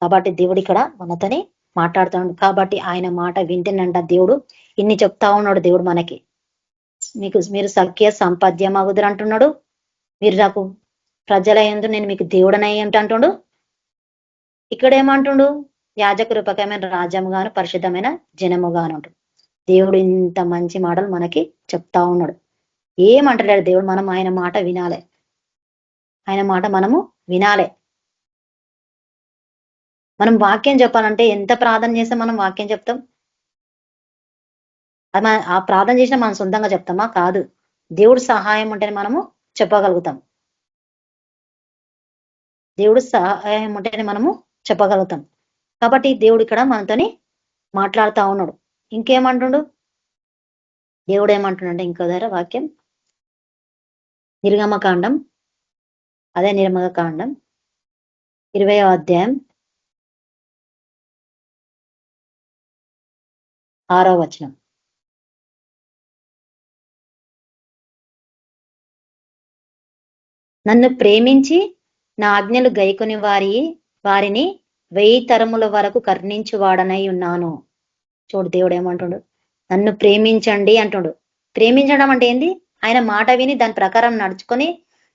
కాబట్టి దేవుడు ఇక్కడ మనతోని మాట్లాడుతా ఉండు. కాబట్టి ఆయన మాట వింటేనంట దేవుడు ఇన్ని చెప్తా ఉన్నాడు. దేవుడు మనకి మీరు సఖ్య సంపద్యం అగుదురు అంటున్నాడు. మీరు నాకు ప్రజల యందు నేను మీకు దేవుడనై అంటుండు. ఇక్కడ ఏమంటుండు? యాజక రూపకమైన రాజ్యముగాను పరిశుద్ధమైన జనముగాను అంటాడు. దేవుడు ఇంత మంచి మాటలు మనకి చెప్తా ఉన్నాడు. ఏమంటలేడు దేవుడు, మనం ఆయన మాట వినాలే. ఆయన మాట మనము వినాలే. మనం వాక్యం చెప్పాలంటే ఎంత ప్రార్థన చేస్తే మనం వాక్యం చెప్తాం? అది ఆ ప్రార్థన చేసినా మనం సొంతంగా చెప్తామా? కాదు. దేవుడు సహాయం ఉంటేనే మనము చెప్పగలుగుతాం. దేవుడు సహాయం ఉంటేనే మనము చెప్పగలుగుతాం. కాబట్టి దేవుడు ఇక్కడ మనతోని మాట్లాడుతా ఉన్నాడు. ఇంకేమంటుండు దేవుడు ఏమంటుండే ఇంకో దగ్గర వాక్యం నిర్గమకాండం, అదే నిర్గమకాండం 20వ అధ్యాయం 6వ వచనం. నన్ను ప్రేమించి నా ఆజ్ఞలు గైకొని వారిని 1000 తరముల వరకు కరుణించువాడనై ఉన్నాను. చూడు దేవుడు ఏమంటుడు, నన్ను ప్రేమించండి అంటుడు. ప్రేమించడం అంటే ఏంది? ఆయన మాట విని దాని ప్రకారం నడుచుకొని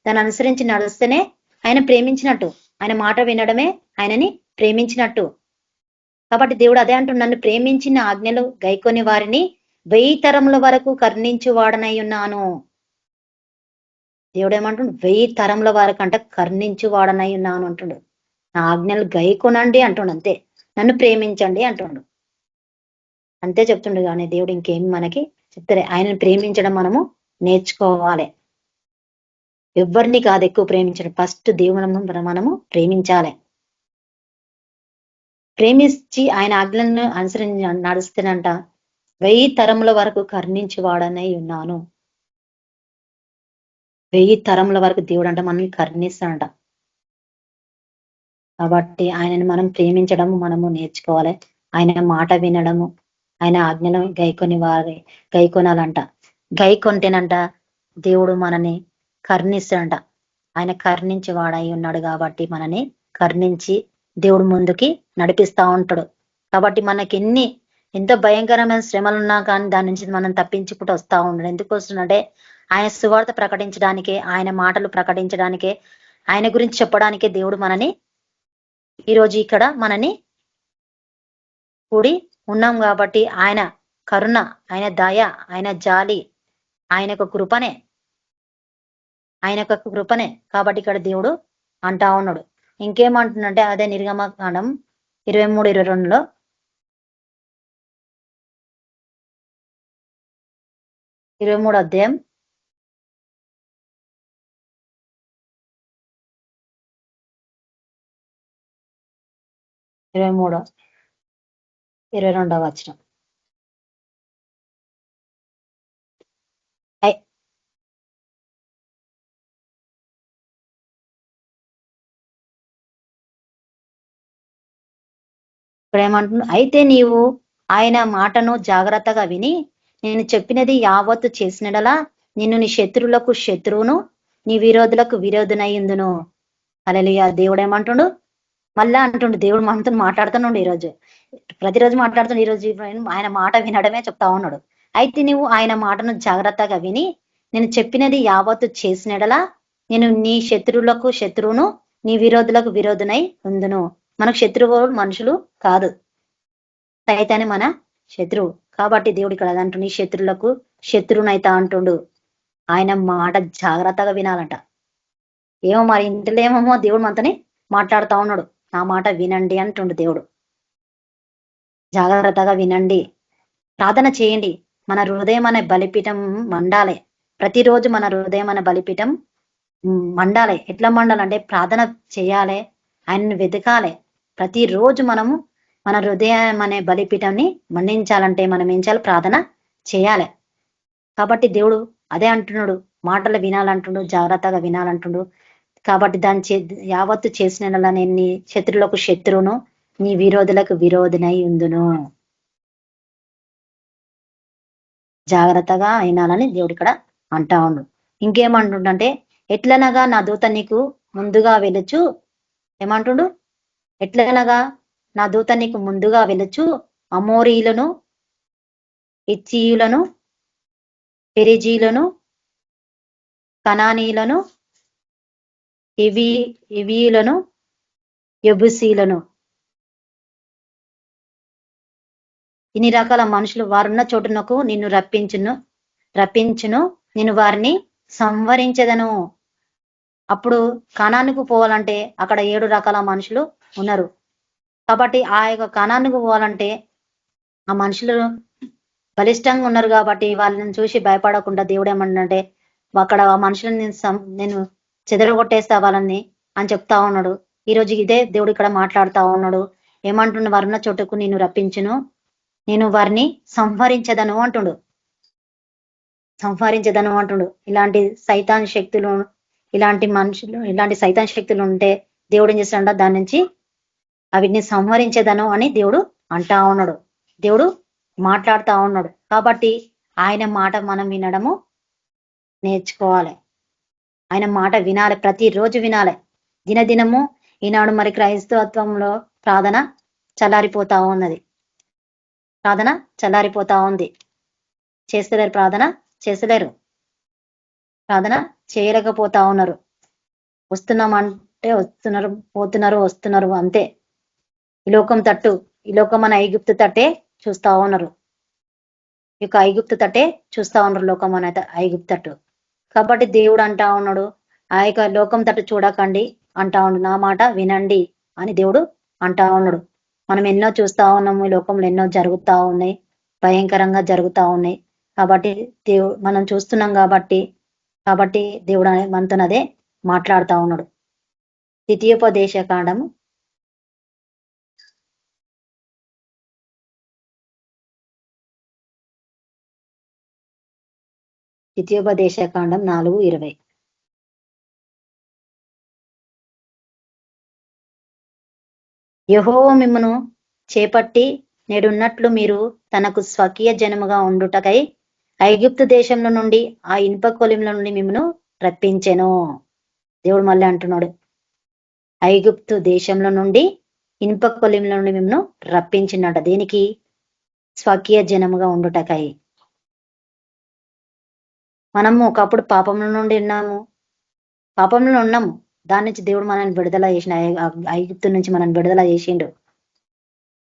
దాన్ని అనుసరించి నడుస్తేనే ఆయన ప్రేమించినట్టు. ఆయన మాట వినడమే ఆయనని ప్రేమించినట్టు. కాబట్టి దేవుడు అదే అంటుడు, నన్ను ప్రేమించిన ఆజ్ఞలు గైకొని వారిని 1000 తరముల వరకు కరుణించువాడనై ఉన్నాను. దేవుడు ఏమంటుండు, 1000 తరముల వరకు అంటే కరుణించువాడనై ఉన్నాను అంటుండు. నా ఆజ్ఞలు గైకొనండి అంటుండు. అంతే, నన్ను ప్రేమించండి అంటుండు. అంతే చెప్తుండు. కానీ దేవుడు ఇంకేం మనకి చెప్తారే, ఆయనను ప్రేమించడం మనము నేర్చుకోవాలి. ఎవరిని కాదు ఎక్కువ ప్రేమించడం, ఫస్ట్ దేవుని మనము ప్రేమించాలి. ప్రేమించి ఆయన ఆజ్ఞలను అనుసరించి నడుస్తేనంట 1000 తరముల వరకు కరుణించువాడనై ఉన్నాను. 1000 తరముల వరకు దేవుడు అంట మనల్ని కరుణిస్తాడంట. కాబట్టి ఆయనను మనం ప్రేమించడము మనము నేర్చుకోవాలి. ఆయన మాట వినడము, ఆయన ఆజ్ఞను గైకొనాలంట. గైకొంటేనంట దేవుడు మనని కరుణిస్తాడంట. ఆయన కరుణించి వాడై ఉన్నాడు కాబట్టి మనని కరుణించి దేవుడు ముందుకి నడిపిస్తా ఉంటాడు. కాబట్టి మనకి ఎంతో భయంకరమైన శ్రమలు ఉన్నా కానీ దాని నుంచి మనం తప్పించుకుంటూ వస్తా ఉన్నాడు. ఎందుకు వస్తుందంటే ఆయన సువార్త ప్రకటించడానికే, ఆయన మాటలు ప్రకటించడానికే, ఆయన గురించి చెప్పడానికే దేవుడు మనని ఈరోజు ఇక్కడ మనని కూడి ఉన్నాం. కాబట్టి ఆయన కరుణ, ఆయన దయ, ఆయన జాలి, ఆయన కృపనే కాబట్టి ఇక్కడ దేవుడు అంటా ఉన్నాడు. ఇంకేమంటుందంటే అదే నిర్గమకాండం 23-22 23 అధ్యాయం 23-22 వచనం. ఇక్కడ ఏమంటున్నా, అయితే నీవు ఆయన మాటను జాగ్రత్తగా విని నేను చెప్పినది యావత్తు చేసినడలా నిన్ను నీ శత్రువులకు శత్రువును, నీ విరోధులకు విరోధునయ్యుందును. హల్లెలూయా. దేవుడు ఏమంటుండు, మళ్ళా అంటుండు, దేవుడు మనతో మాట్లాడుతున్నాడు. ఈరోజు ప్రతిరోజు మాట్లాడుతుండు. ఈరోజు ఆయన మాట వినడమే చెప్తా ఉన్నాడు. అయితే నువ్వు ఆయన మాటను జాగ్రత్తగా విని నేను చెప్పినది యావత్తు చేసినడలా నేను నీ శత్రువులకు శత్రువును, నీ విరోధులకు విరోధునై ఉందును. మనకు శత్రువు మనుషులు కాదు, సైతాన్ని మన శత్రువు. కాబట్టి దేవుడు ఇక్కడ అదంటుండు, నీ శత్రువులకు శత్రువునైతా అంటుండు. ఆయన మాట జాగ్రత్తగా వినాలంట. ఏమో మరి ఇంట్లో ఏమో దేవుడు మనతోని మాట్లాడుతా ఉన్నాడు. నా మాట వినండి అంటుండు దేవుడు. జాగ్రత్తగా వినండి, ప్రార్థన చేయండి. మన హృదయం అనే బలిపీఠం మండాలి. ప్రతిరోజు మన హృదయం అనే బలిపీఠం మండాలి. ఎట్లా మండాలంటే ప్రార్థన చేయాలి, ఆయనను వెతకాలి. ప్రతిరోజు మనము మన హృదయం అనే బలిపీఠాన్ని మండించాలంటే మనం ఏం చేయాలి? ప్రార్థన చేయాలి. కాబట్టి దేవుడు అదే అంటున్నాడు, మాటలు వినాలంటుండు, జాగ్రత్తగా వినాలంటుండు. కాబట్టి దాన్ని యావత్తు చేసిన నేను నీ శత్రువులకు శత్రువును, నీ విరోధులకు విరోధినై ఉందును. జాగ్రత్తగా అయినాలని దేవుడు ఇక్కడ అంటా ఉండు. ఇంకేమంటుండంటే, ఎట్లనగా నా దూత నీకు ముందుగా వెలుచు, ఏమంటుండు? ఎట్లనగా నా దూత నీకు ముందుగా వెలుచు అమోరీలను, ఇచ్చీయులను, పెరిజీలను, కనానీయులను, ఇవీయులను, యబుసీలను, ఇన్ని రకాల మనుషులు వారున్న చోటునకు నిన్ను రప్పించును, నేను వారిని సంవరించదను. అప్పుడు కనానుకు పోవాలంటే అక్కడ 7 రకాల మనుషులు ఉన్నారు. కాబట్టి ఆ యొక్క కనానుకు పోవాలంటే ఆ మనుషులు బలిష్టంగా ఉన్నారు. కాబట్టి వాళ్ళని చూసి భయపడకుండా దేవుడు ఏమంటే అక్కడ ఆ మనుషులను నేను చెదరగొట్టేస్తా వాళ్ళని అని చెప్తా ఉన్నాడు. ఈరోజు ఇదే దేవుడు ఇక్కడ మాట్లాడుతా ఉన్నాడు. ఏమంటుండు, వరుణ చోటుకు నేను రప్పించును, నేను వారిని సంహరించదను అంటుండు. సంహరించదను అంటుండు. ఇలాంటి సైతాన్ శక్తులు, ఇలాంటి మనుషులు, ఇలాంటి సైతాన్ శక్తులు ఉంటే దేవుడు ఏం చేస్తాడంట, దాని నుంచి వీటిని సంహరించేదను అని దేవుడు అంటా ఉన్నాడు. దేవుడు మాట్లాడుతా ఉన్నాడు. కాబట్టి ఆయన మాట మనం వినడము నేర్చుకోవాలి. ఆయన మాట వినాలి, ప్రతిరోజు వినాలి, దినదినము. ఈనాడు మరి క్రైస్తవత్వంలో ప్రార్థన చల్లారిపోతా ఉన్నది. ప్రార్థన చల్లారిపోతా ఉంది. చేస్తలేరు, ప్రార్థన చేస్తలేరు, ప్రార్థన చేయలేకపోతా ఉన్నారు. వస్తున్నామంటే వస్తున్నారు, పోతున్నారు, వస్తున్నారు, అంతే. ఈ లోకం తట్టు, ఈ లోకం మన ఐగుప్తు తట్టే చూస్తా ఉన్నారు. ఈ యొక్క ఐగుప్తు తట్టే చూస్తా ఉన్నారు, లోకం అనే ఐగుప్తు తట్టు. కాబట్టి దేవుడు అంటా ఉన్నాడు, ఆ యొక్క లోకం తట్టు చూడకండి అంటా ఉన్నాడు, నా మాట వినండి అని దేవుడు అంటా ఉన్నాడు. మనం ఎన్నో చూస్తా ఉన్నాము, ఈ లోకంలో ఎన్నో జరుగుతా ఉన్నాయి, భయంకరంగా జరుగుతా ఉన్నాయి. కాబట్టి మనం చూస్తున్నాం కాబట్టి దేవుడు మనతోనదే మాట్లాడుతా ఉన్నాడు. ద్వితీయోపదేశ కాండము 4:20. యెహోవా మిమ్మును చేపట్టి నేడున్నట్లు మీరు తనకు స్వకీయ జనముగా ఉండుటకై ఐగుప్తు దేశంలో నుండి, ఆ ఇనుప కొలిముల నుండి మిమ్మను రప్పించెను. దేవుడు మళ్ళీ అంటున్నాడు, ఐగుప్తు దేశంలో నుండి, ఇనుప కొలిముల నుండి మిమ్మను రప్పించినట. దీనికి స్వకీయ జనముగా ఉండుటకై. మనము ఒకప్పుడు పాపంలో నుండి పాపంలో ఉన్నాము. దాని నుంచి దేవుడు మనల్ని విడుదల చేసిన, ఐగుప్తు నుంచి మనల్ని విడుదల చేసిండు.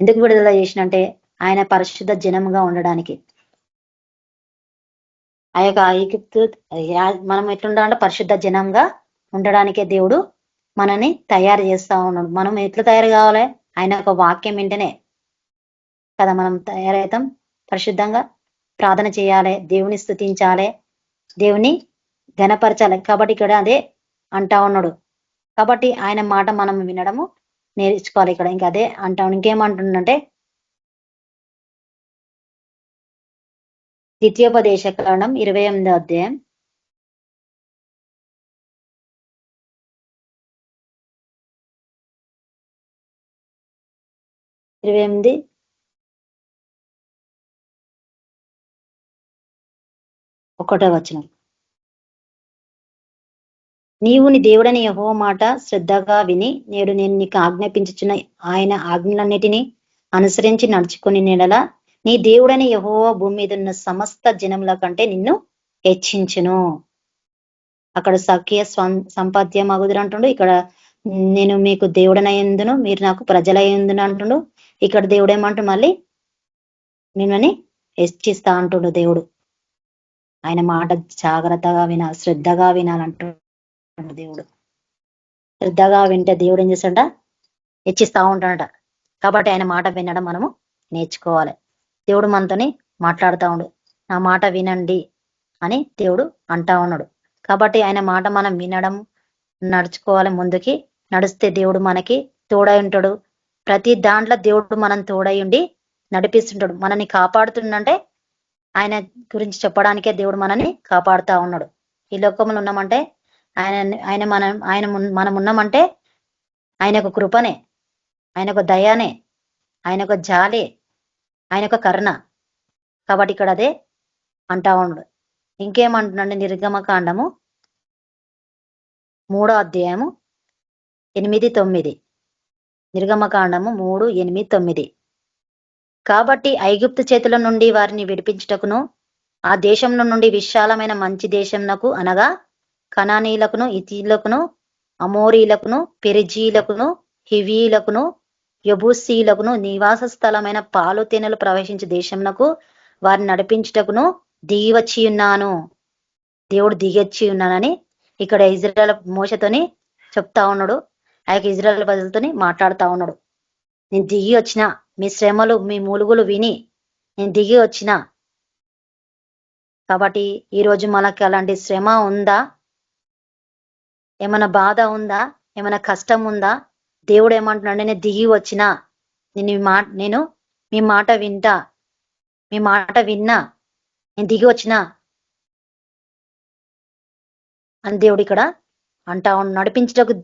ఎందుకు విడుదల చేసినంటే ఆయన పరిశుద్ధ జనముగా ఉండడానికి. ఆ యొక్క ఐగుప్తు మనం ఎట్లుండాలంటే పరిశుద్ధ జనంగా ఉండడానికే దేవుడు మనని తయారు చేస్తా ఉన్నాడు. మనం ఎట్లా తయారు కావాలి, ఆయన ఒక వాక్యం వింటేనే కదా మనం తయారవుతాం. పరిశుద్ధంగా ప్రార్థన చేయాలి, దేవుని స్తుతించాలి, దేవుని ఘనపరచాలి. కాబట్టి ఇక్కడ అదే అంటా ఉన్నాడు. కాబట్టి ఆయన మాట మనం వినడము నేర్చుకోవాలి. ఇక్కడ ఇంకా అదే అంటా. ఇంకేమంటుండంటే ద్వితీయోపదేశ కాండం 28వ అధ్యాయం 28 1వ వచనం. నీవు నీ దేవుడని యెహోవా మాట శ్రద్ధగా విని నేడు నేను నీకు ఆజ్ఞాపించుచున్న ఆయన ఆజ్ఞలన్నిటినీ అనుసరించి నడుచుకుని నెడల నీ దేవుడని యెహోవా భూమి మీద ఉన్న సమస్త జనముల కంటే నిన్ను హెచ్చించును. అక్కడ సఖ్య సంపాద్య మగుదురు అంటుండు, ఇక్కడ నేను మీకు దేవుడనయ్యందును మీరు నాకు ప్రజలయ్యందును అంటుండు. ఇక్కడ దేవుడు ఏమంటు మళ్ళీ నిన్నని హెచ్చిస్తా అంటుండు. దేవుడు ఆయన మాట జాగ్రత్తగా వినాలి, శ్రద్ధగా వినాలంటుండు. దేవుడు శ్రద్ధగా వింటే దేవుడు ఏం చేస్తాడ, హెచ్చిస్తా ఉంటాడట. కాబట్టి ఆయన మాట వినడం మనము నేర్చుకోవాలి. దేవుడు మనతోని మాట్లాడుతూ ఉండు, నా మాట వినండి అని దేవుడు అంటా ఉన్నాడు. కాబట్టి ఆయన మాట మనం వినడం నడుచుకోవాలి. ముందుకి నడిస్తే దేవుడు మనకి తోడై ఉంటాడు. ప్రతి దాంట్లో దేవుడు మనం తోడై ఉండి నడిపిస్తుంటాడు. మనని కాపాడుతుండంటే ఆయన గురించి చెప్పడానికే దేవుడు మనని కాపాడుతా ఉన్నాడు. ఈ లోకంలో ఉన్నామంటే మనం ఉన్నామంటే ఆయన ఒక కృపనే, ఆయన ఒక దయానే, ఆయన ఒక జాలే, ఆయన ఒక కరుణ. కాబట్టి ఇక్కడ అదే అంటా ఉన్నాడు. ఇంకేమంటున్నాడు, నిర్గమకాండము 3వ అధ్యాయము 8-9. నిర్గమకాండము 3:8-9. కాబట్టి ఐగుప్తు చేతుల నుండి వారిని విడిపించుటకును, ఆ దేశంలో నుండి విశాలమైన మంచి దేశంనకు అనగా కనానీలకును, ఇతీలకును, అమోరీలకును, పెరిజీలకును, హివీలకును, యబూసీలకును నివాస స్థలమైన పాలు తేనెలు ప్రవేశించే దేశంనకు వారిని నడిపించుటకును దిగివచ్చి ఉన్నాను. దేవుడు దిగొచ్చి ఉన్నానని ఇక్కడ ఇజ్రాయెల్ మోషతోని చెప్తా ఉన్నాడు. ఆ యొక్క ఇజ్రాయెల్ ప్రజలతోని మాట్లాడుతా ఉన్నాడు. నేను దిగి వచ్చిన, మీ శ్రమలు మీ మూలుగులు విని నేను దిగి వచ్చిన. కాబట్టి ఈరోజు మనకి అలాంటి శ్రమ ఉందా, ఏమైనా బాధ ఉందా, ఏమైనా కష్టం ఉందా, దేవుడు ఏమంటున్నాడు, నేను దిగి వచ్చినా నేను మీ మాట విన్నా, నేను దిగి వచ్చినా అని దేవుడు ఇక్కడ అంటా నడిపించటకు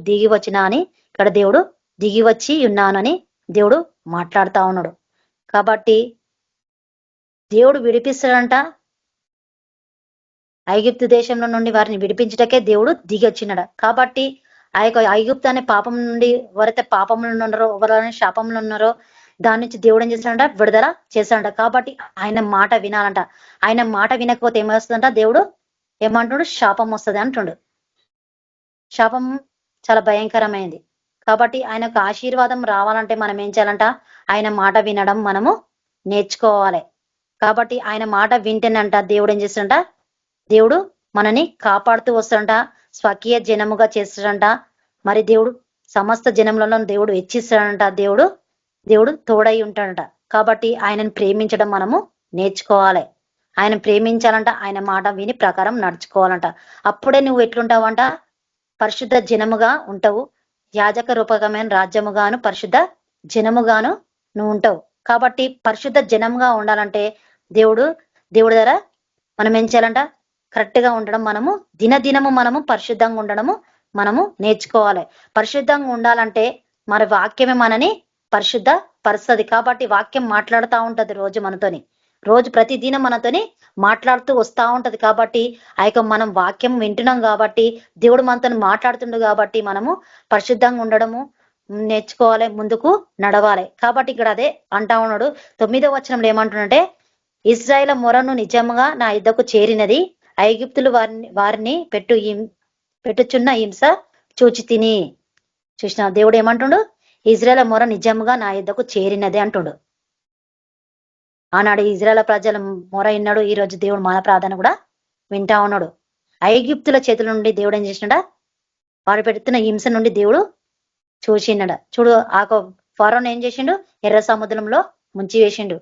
దిగి వచ్చినా అని ఇక్కడ దేవుడు దిగి వచ్చి ఉన్నానని దేవుడు మాట్లాడుతా ఉన్నాడు. కాబట్టి దేవుడు విడిపిస్తాడంట. ఐగుప్తు దేశంలో నుండి వారిని విడిపించటకే దేవుడు దిగి వచ్చినాడు. కాబట్టి ఆ యొక్క ఐగుప్తు అనే పాపం నుండి ఎవరైతే పాపంలో ఉన్నారో, ఎవరైనా శాపంలో ఉన్నారో దాని నుంచి దేవుడు ఏం చేస్తాడంట, విడుదల చేస్తాడంట. కాబట్టి ఆయన మాట వినాలంట. ఆయన మాట వినకపోతే ఏమొస్తుందంట, దేవుడు ఏమంటున్నాడు, శాపం వస్తుంది అంటుండు. శాపం చాలా భయంకరమైంది. కాబట్టి ఆయనకు ఆశీర్వాదం రావాలంటే మనం ఏం చేయాలంట, ఆయన మాట వినడం మనము నేర్చుకోవాలి. కాబట్టి ఆయన మాట వింటేనంట దేవుడు ఏం చేస్తాడంట, దేవుడు మనని కాపాడుతూ వస్తాడంట, స్వకీయ జనముగా చేస్తాడంట. మరి దేవుడు సమస్త జనములలో దేవుడు హెచ్చిస్తాడంట. దేవుడు తోడై ఉంటాడంట. కాబట్టి ఆయనను ప్రేమించడం మనము నేర్చుకోవాలి. ఆయన ప్రేమించాలంట, ఆయన మాట విని ప్రకారం నడుచుకోవాలంట. అప్పుడే నువ్వు ఎట్లుంటావంట, పరిశుద్ధ జనముగా ఉంటావు. యాజక రూపకమైన రాజ్యముగాను పరిశుద్ధ జనముగాను నువ్వు ఉంటావు. కాబట్టి పరిశుద్ధ జనముగా ఉండాలంటే దేవుడి దగ్గర మనం ఏం చేయాలంట, కరెక్ట్ గా ఉండడం మనము దినదినము మనము పరిశుద్ధంగా ఉండడము మనము నేర్చుకోవాలి. పరిశుద్ధంగా ఉండాలంటే మరి వాక్యమే మనని పరిశుద్ధ పరుస్తుంది. కాబట్టి వాక్యం మాట్లాడుతూ ఉంటది రోజు మనతోని, రోజు ప్రతిదినం మనతోని మాట్లాడుతూ వస్తూ ఉంటది. కాబట్టి ఆ యొక్క మనం వాక్యం వింటున్నాం కాబట్టి దేవుడు మనతో మాట్లాడుతుండు కాబట్టి మనము పరిశుద్ధంగా ఉండడము నేర్చుకోవాలి, ముందుకు నడవాలి. కాబట్టి ఇక్కడ అదే అంటా ఉన్నాడు. 9వ వచనంలో ఏమంటున్నాడంటే, ఇశ్రాయేలు మొరను నిజముగా నా యుద్ధకు చేరినది, ఐగుప్తులు వారిని పెట్టుచున్న హింస చూచి తిని. చూసిన దేవుడు ఏమంటుండు, ఇజ్రాయేల్ మొర నిజముగా నా యుద్ధకు చేరినది అంటుడు. ఆనాడు ఇజ్రాయేల్ ప్రజల మొర విన్నాడు. ఈ రోజు దేవుడు మన ప్రార్థన కూడా వింటా ఉన్నాడు. ఐగుప్తుల చేతుల నుండి దేవుడు ఏం చేసినాడా, వాడు పెడుతున్న హింస నుండి దేవుడు చూసినాడు. చూడు ఆ ఫరోను ఏం చేసిండు, ఎర్ర సముద్రంలో ముంచి వేసిండు.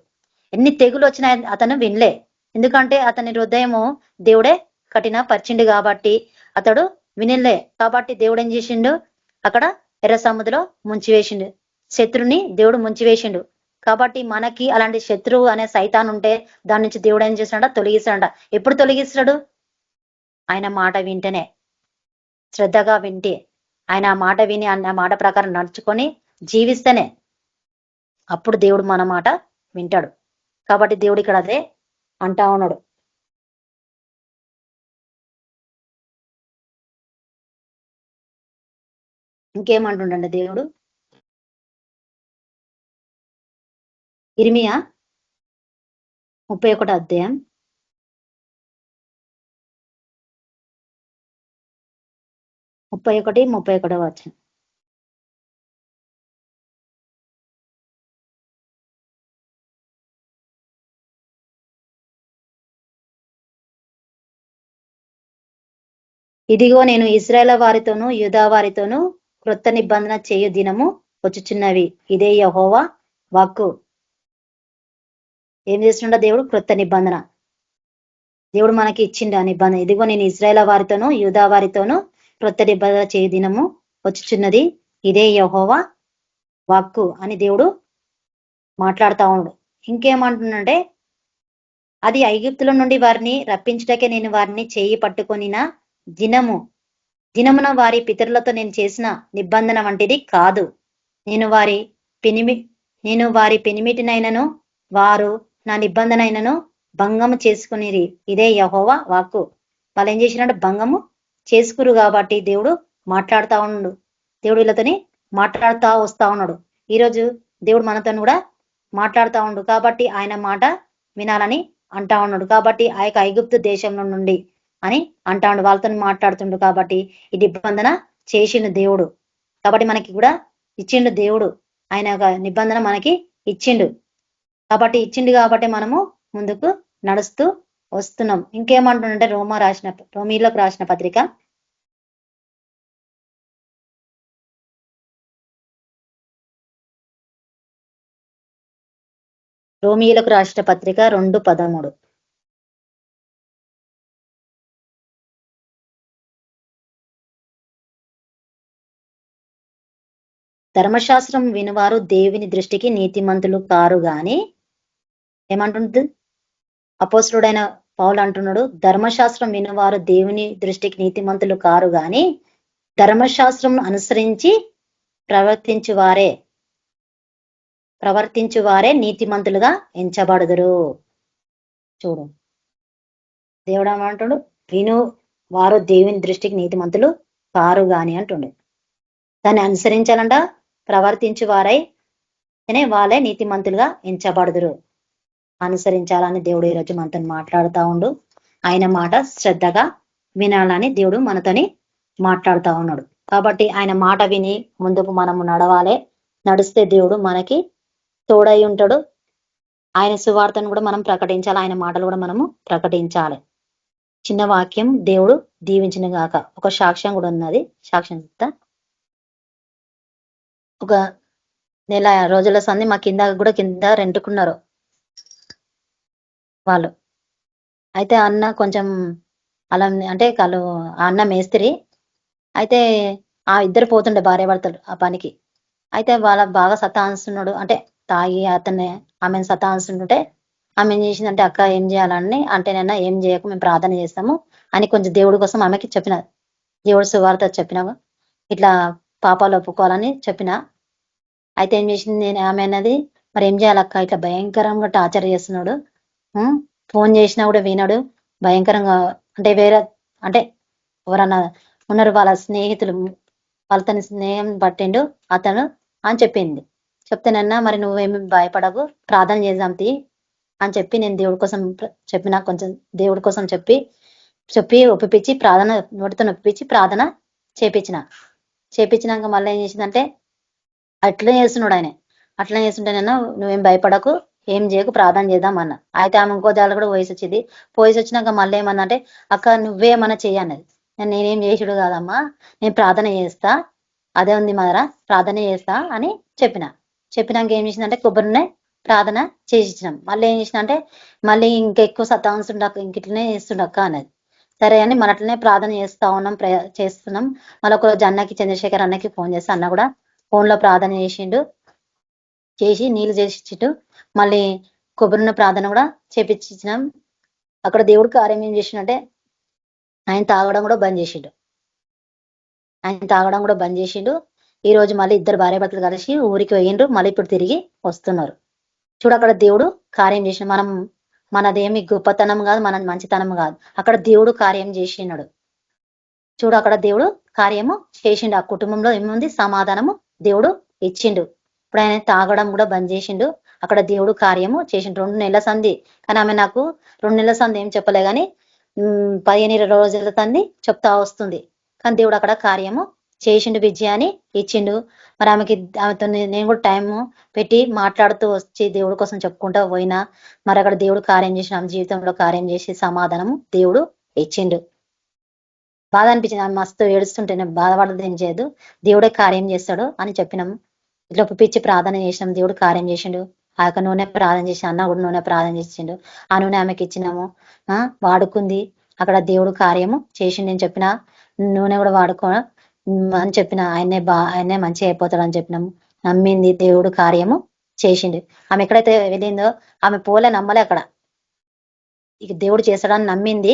ఎన్ని తెగులు వచ్చినా అతను వినలే. ఎందుకంటే అతని హృదయము దేవుడే కఠిన పరిచిండు కాబట్టి అతడు వినలే. కాబట్టి దేవుడు ఏం చేసిండు, అక్కడ ఎర్ర సముద్రంలో ముంచి వేసిండు. శత్రుని దేవుడు ముంచి వేసిండు. కాబట్టి మనకి అలాంటి శత్రువు అనే సైతాన్ ఉంటే దాని నుంచి దేవుడు ఏం చేస్తాడ, తొలగిస్తాడ. ఎప్పుడు తొలగిస్తాడు, ఆయన మాట వింటేనే, శ్రద్ధగా వింటే, ఆయన ఆ మాట విని ఆ మాట ప్రకారం నడుచుకొని జీవిస్తేనే అప్పుడు దేవుడు మన మాట వింటాడు. కాబట్టి దేవుడు ఇక్కడ అదే అంటా ఉన్నాడు. ఇంకేమంటుండండి దేవుడు, ఇర్మియా 31వ అధ్యాయం 31 వచనం. ఇదిగో నేను ఇశ్రాయేలు వారితోనూ యూదా వారితోనూ క్రొత్త నిబంధన చేయు దినము వచ్చుచున్నవి, ఇదే యెహోవా వాక్కు. ఏం చేస్తుండ దేవుడు, క్రొత్త నిబంధన దేవుడు మనకి ఇచ్చిండు ఆ నిబంధన. ఇదిగో నేను ఇశ్రాయేలు వారితోనూ యూదా వారితోనూ క్రొత్త నిబంధన చేయు దినము వచ్చుచున్నది, ఇదే యెహోవా వాక్కు అని దేవుడు మాట్లాడుతా ఉన్నాడు. ఇంకేమంటుండంటే, అది ఐగుప్తుల నుండి వారిని రప్పించటకే నేను వారిని చేయి పట్టుకొనిన దినమున వారి పితరులతో నేను చేసిన నిబంధన వంటిది కాదు. నేను వారి పెనిమిటినైనను వారు నా నిబంధన అయినను భంగము చేసుకునిరి, ఇదే యెహోవా వాక్కు. వాళ్ళు ఏం చేసినట్టు, భంగము చేసుకురు. కాబట్టి దేవుడు మాట్లాడుతా ఉన్నాడు. దేవుడు వీళ్ళతోని మాట్లాడుతా వస్తా ఉన్నాడు. ఈరోజు దేవుడు మనతో కూడా మాట్లాడుతా ఉండు. కాబట్టి ఆయన మాట వినాలని అంటా ఉన్నాడు. కాబట్టి ఆ యొక్క ఐగుప్తు దేశంలో నుండి అని అంటా ఉండు, వాళ్ళతో మాట్లాడుతుండు. కాబట్టి ఈ నిబంధన చేసిండు దేవుడు. కాబట్టి మనకి కూడా ఇచ్చిండు దేవుడు, ఆయన యొక్క నిబంధన మనకి ఇచ్చిండు. కాబట్టి ఇచ్చిండు కాబట్టి మనము ముందుకు నడుస్తూ వస్తున్నాం. ఇంకేమంటుండంటే, రోమీలకు రాసిన పత్రిక 2:13. ధర్మశాస్త్రం వినువారు దేవుని దృష్టికి నీతిమంతులు కారు గాని, ఏమంటుంది అపోస్తుడైన పౌలు అంటున్నాడు, ధర్మశాస్త్రం వినువారు దేవుని దృష్టికి నీతిమంతులు కారు గాని ధర్మశాస్త్రం అనుసరించి ప్రవర్తించువారే నీతిమంతులుగా ఎంచబడుదురు. చూడు, దేవుడు ఏమంటాడు, విను వారు దేవుని దృష్టికి నీతిమంతులు కారు గాని అంటుండే. దాన్ని అనుసరించాలంట, ప్రవర్తించు వారై వాళ్ళే నీతిమంతులుగా ఎంచబడుదురు. అనుసరించాలని దేవుడు ఈరోజు మనతో మాట్లాడుతూ ఉండు. ఆయన మాట శ్రద్ధగా వినాలని దేవుడు మనతోని మాట్లాడుతూ ఉన్నాడు. కాబట్టి ఆయన మాట విని ముందుకు మనము నడవాలి. నడిస్తే దేవుడు మనకి తోడై ఉంటాడు. ఆయన సువార్తను కూడా మనం ప్రకటించాలి, ఆయన మాటలు కూడా మనము ప్రకటించాలి. చిన్న వాక్యం దేవుడు దీవించిన గాక. ఒక సాక్ష్యం కూడా ఉన్నది, సాక్ష్యం చెప్తా. ఒక నెల రోజుల సంది మా కింద రెంటుకున్నారు వాళ్ళు. అయితే అన్న కొంచెం అలా అంటే వాళ్ళు అన్న మేస్త్రి అయితే ఆ ఇద్దరు పోతుండే భార్య భర్తలు ఆ పనికి. అయితే వాళ్ళ బాగా సతాయిస్తున్నాడు, అంటే తాగి ఆమెను సతాయిస్తుంటే ఆమె ఏం చేసిందంటే, అక్క ఏం చేయాలని అంటే, నైనా ఏం చేయకు, మేము ప్రార్థన చేస్తాము అని కొంచెం దేవుడి కోసం ఆమెకి చెప్పిన, దేవుడి సువార్త చెప్పినా, ఇట్లా పాపాలు ఒప్పుకోవాలని చెప్పిన. అయితే ఏం చేసింది, నేను ఆమె అన్నది, మరి ఏం చేయాలక్క, ఇట్లా భయంకరంగా టార్చర్ చేస్తున్నాడు, ఫోన్ చేసినా కూడా వినడు, భయంకరంగా అంటే వేరే అంటే ఎవరన్నా ఉన్నారు వాళ్ళ స్నేహితులు, వాళ్ళతోని స్నేహం పట్టిండు అతను అని చెప్పింది. చెప్తేనన్నా మరి నువ్వేమి భయపడకు, ప్రార్థన చేద్దాం అని చెప్పి నేను దేవుడి కోసం చెప్పిన, కొంచెం దేవుడి కోసం చెప్పి ఒప్పించి ప్రార్థన నోటితో ఒప్పించి ప్రార్థన చేపించినాక మళ్ళీ ఏం చేసిందంటే, అట్లే చేస్తున్నాడు ఆయన. అట్లా చేస్తుంటేనన్నా నువ్వేం భయపడకు, ఏం చేయకు, ప్రార్థన చేద్దాం అన్న. అయితే ఆమె ఇంకో దాళ్ళు కూడా పోయేసి వచ్చినాక మళ్ళీ ఏమన్నంటే, అక్క నువ్వేమన్నా చెయ్యన్నది. నేనేం చేసుడు కాదమ్మా, నేను ప్రార్థన చేస్తా, అదే ఉంది మదరా, ప్రార్థన చేస్తా అని చెప్పినాక ఏం చేసిందంటే, కొబ్బరినే ప్రార్థన చేసిచ్చినాం. మళ్ళీ ఏం చేసిందంటే, మళ్ళీ ఇంకా ఎక్కువ సతాంసుండక్క, ఇంకిట్లనే చేస్తుండక్క అన్నది. సరే అని మన అట్లనే ప్రార్థన చేస్తున్నాం. మళ్ళీ ఒక రోజు అన్నకి, చంద్రశేఖర్ అన్నకి ఫోన్ చేస్తే అన్న కూడా ఫోన్ లో ప్రార్థన చేసి నీళ్ళు చేసిచ్చిండు. మళ్ళీ కొబ్బరిన ప్రార్థన కూడా చేపించినాం. అక్కడ దేవుడు కార్యం ఏం చేసిండంటే, ఆయన తాగడం కూడా బంద్ చేసిండు. ఈ రోజు మళ్ళీ ఇద్దరు భార్య భర్తలు కలిసి ఊరికి పోయిండ్రు, మళ్ళీ ఇప్పుడు తిరిగి వస్తున్నారు. చూడు, అక్కడ దేవుడు కార్యం చేసిన, మనదేమి గొప్పతనం కాదు, మన మంచితనం కాదు, అక్కడ దేవుడు కార్యం చేసినాడు. చూడు, అక్కడ దేవుడు కార్యము చేసిండు. ఆ కుటుంబంలో ఏముంది, సమాధానము దేవుడు ఇచ్చిండు. ఇప్పుడు ఆయన తాగడం కూడా బంద్ చేసిండు. అక్కడ దేవుడు కార్యము చేసిండు. 2 నెలల సంధి, కానీ ఆమె నాకు 2 నెలల సంధి ఏం చెప్పలే, కానీ 15 రోజుల సంధి చెప్తా వస్తుంది. కానీ దేవుడు అక్కడ కార్యము చేసిండు, విజయాన్ని ఇచ్చిండు. మరి ఆమెతో నేను కూడా టైము పెట్టి మాట్లాడుతూ వచ్చి దేవుడి కోసం చెప్పుకుంటూ పోయినా, మరి అక్కడ దేవుడు కార్యం చేసిన, ఆమె జీవితంలో కార్యం చేసి సమాధానము దేవుడు ఇచ్చిండు. బాధ అనిపించింది, ఆమె మస్తు ఏడుస్తుంటే, నేను బాధపడదు ఏం చేయదు, దేవుడే కార్యం చేస్తాడు అని చెప్పినాము. ఇట్లా పిచ్చి ప్రార్థన చేసినాం, దేవుడు కార్యం చేసిండు. ఆ యొక్క నూనె ప్రార్థన చేసి, అన్న కూడా నూనె ప్రార్థన చేసిండు. ఆ నూనె ఆమెకి ఇచ్చినాము, వాడుకుంది. అక్కడ దేవుడు కార్యము చేసిండు. నేను చెప్పిన నూనె కూడా వాడుకో అని చెప్పిన, ఆయనే మంచిగా అయిపోతాడు అని చెప్పినాము. నమ్మింది, దేవుడు కార్యము చేసిండు. ఆమె ఎక్కడైతే వెళ్ళిందో ఆమె నమ్మలే. అక్కడ ఇక దేవుడు చేస్తాడని నమ్మింది,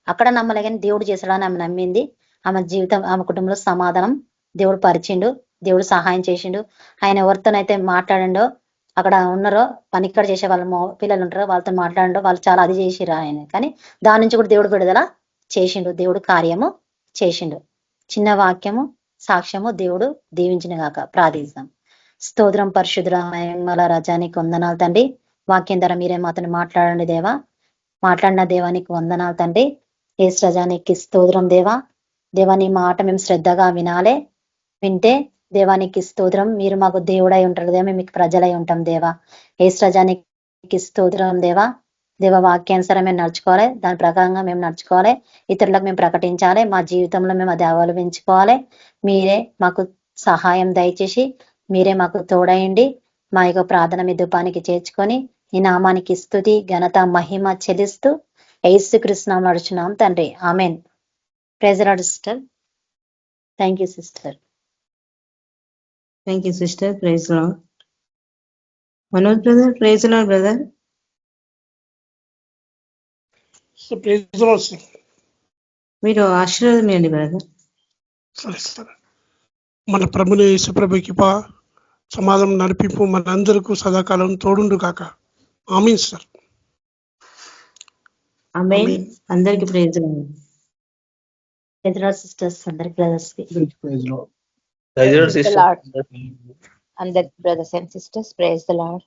అక్కడ నమ్మలే, కానీ దేవుడు చేస్తాడని ఆమె నమ్మింది. ఆమె జీవితం, ఆమె కుటుంబంలో సమాధానం దేవుడు పరిచిండు, దేవుడు సహాయం చేసిండు. ఆయన ఎవరితోనైతే మాట్లాడండో, అక్కడ ఉన్నారో పనిక్కడ చేసే వాళ్ళ పిల్లలు ఉంటారో వాళ్ళతో మాట్లాడండో, వాళ్ళు చాలా అది చేసిరా ఆయన, కానీ దాని నుంచి కూడా దేవుడు విడుదల చేసిండు, దేవుడు కార్యము చేసిండు. చిన్న వాక్యము సాక్ష్యము దేవుడు దీవించిన గాక. ప్రార్థిస్తాం. స్తోత్రం పరిశుద్ధమైన రాజానికి వందనాలు తండ్రి. వాక్యం ద్వారా మీరే మాతను మాట్లాడండి దేవా, మాట్లాడిన దేవానికి వందనాలు తండ్రి. ఏసు రజానికి స్తోత్రం దేవా. దేవాని మాట మేము శ్రద్ధగా వినాలే, వింటే దేవానికి స్తోత్రం, మీరు మాకు దేవుడై ఉంటారు దేవా, మేము మీకు ప్రజలై ఉంటాం దేవా. ఏసు రజానికి స్తోత్రం దేవా. దేవ వాక్యానుసారం మేము నడుచుకోవాలి, దాని ప్రకారంగా మేము నడుచుకోవాలి, ఇతరులకు మేము ప్రకటించాలి, మా జీవితంలో మేము అది అవలంబించుకోవాలి. మీరే మాకు సహాయం దయచేసి మీరే మాకు తోడయండి. మా యొక్క ప్రార్థన మీ ధూపానికి చేర్చుకొని ఈ నామానికి స్తుతి ఘనత మహిమ చెల్లిస్తూ యేసుక్రీస్తు నామములో నడుచున్నాం తండ్రి, ఆమెన్. Praise the lord sister. Thank you sister. Thank you sister. Praise lord. Manoj brother, praise lord brother. మీరు ఆశీర్వాదం ఇవ్వండి బ్రదర్. సరే సరే. మన ప్రభుని యేసుప్రభు కృప సమాధానం నడిపింపు మనందరికీ సదాకాలం తోడుండు కాక. ఆమీన్ సార్. ఆమేన్. అందరికి ప్రైజ్ లార్డ్. సిస్టర్స్ అందరికి బ్రదర్స్ కి praise lord. Praise the Lord, sister. అందరికి brothers and sisters praise the lord.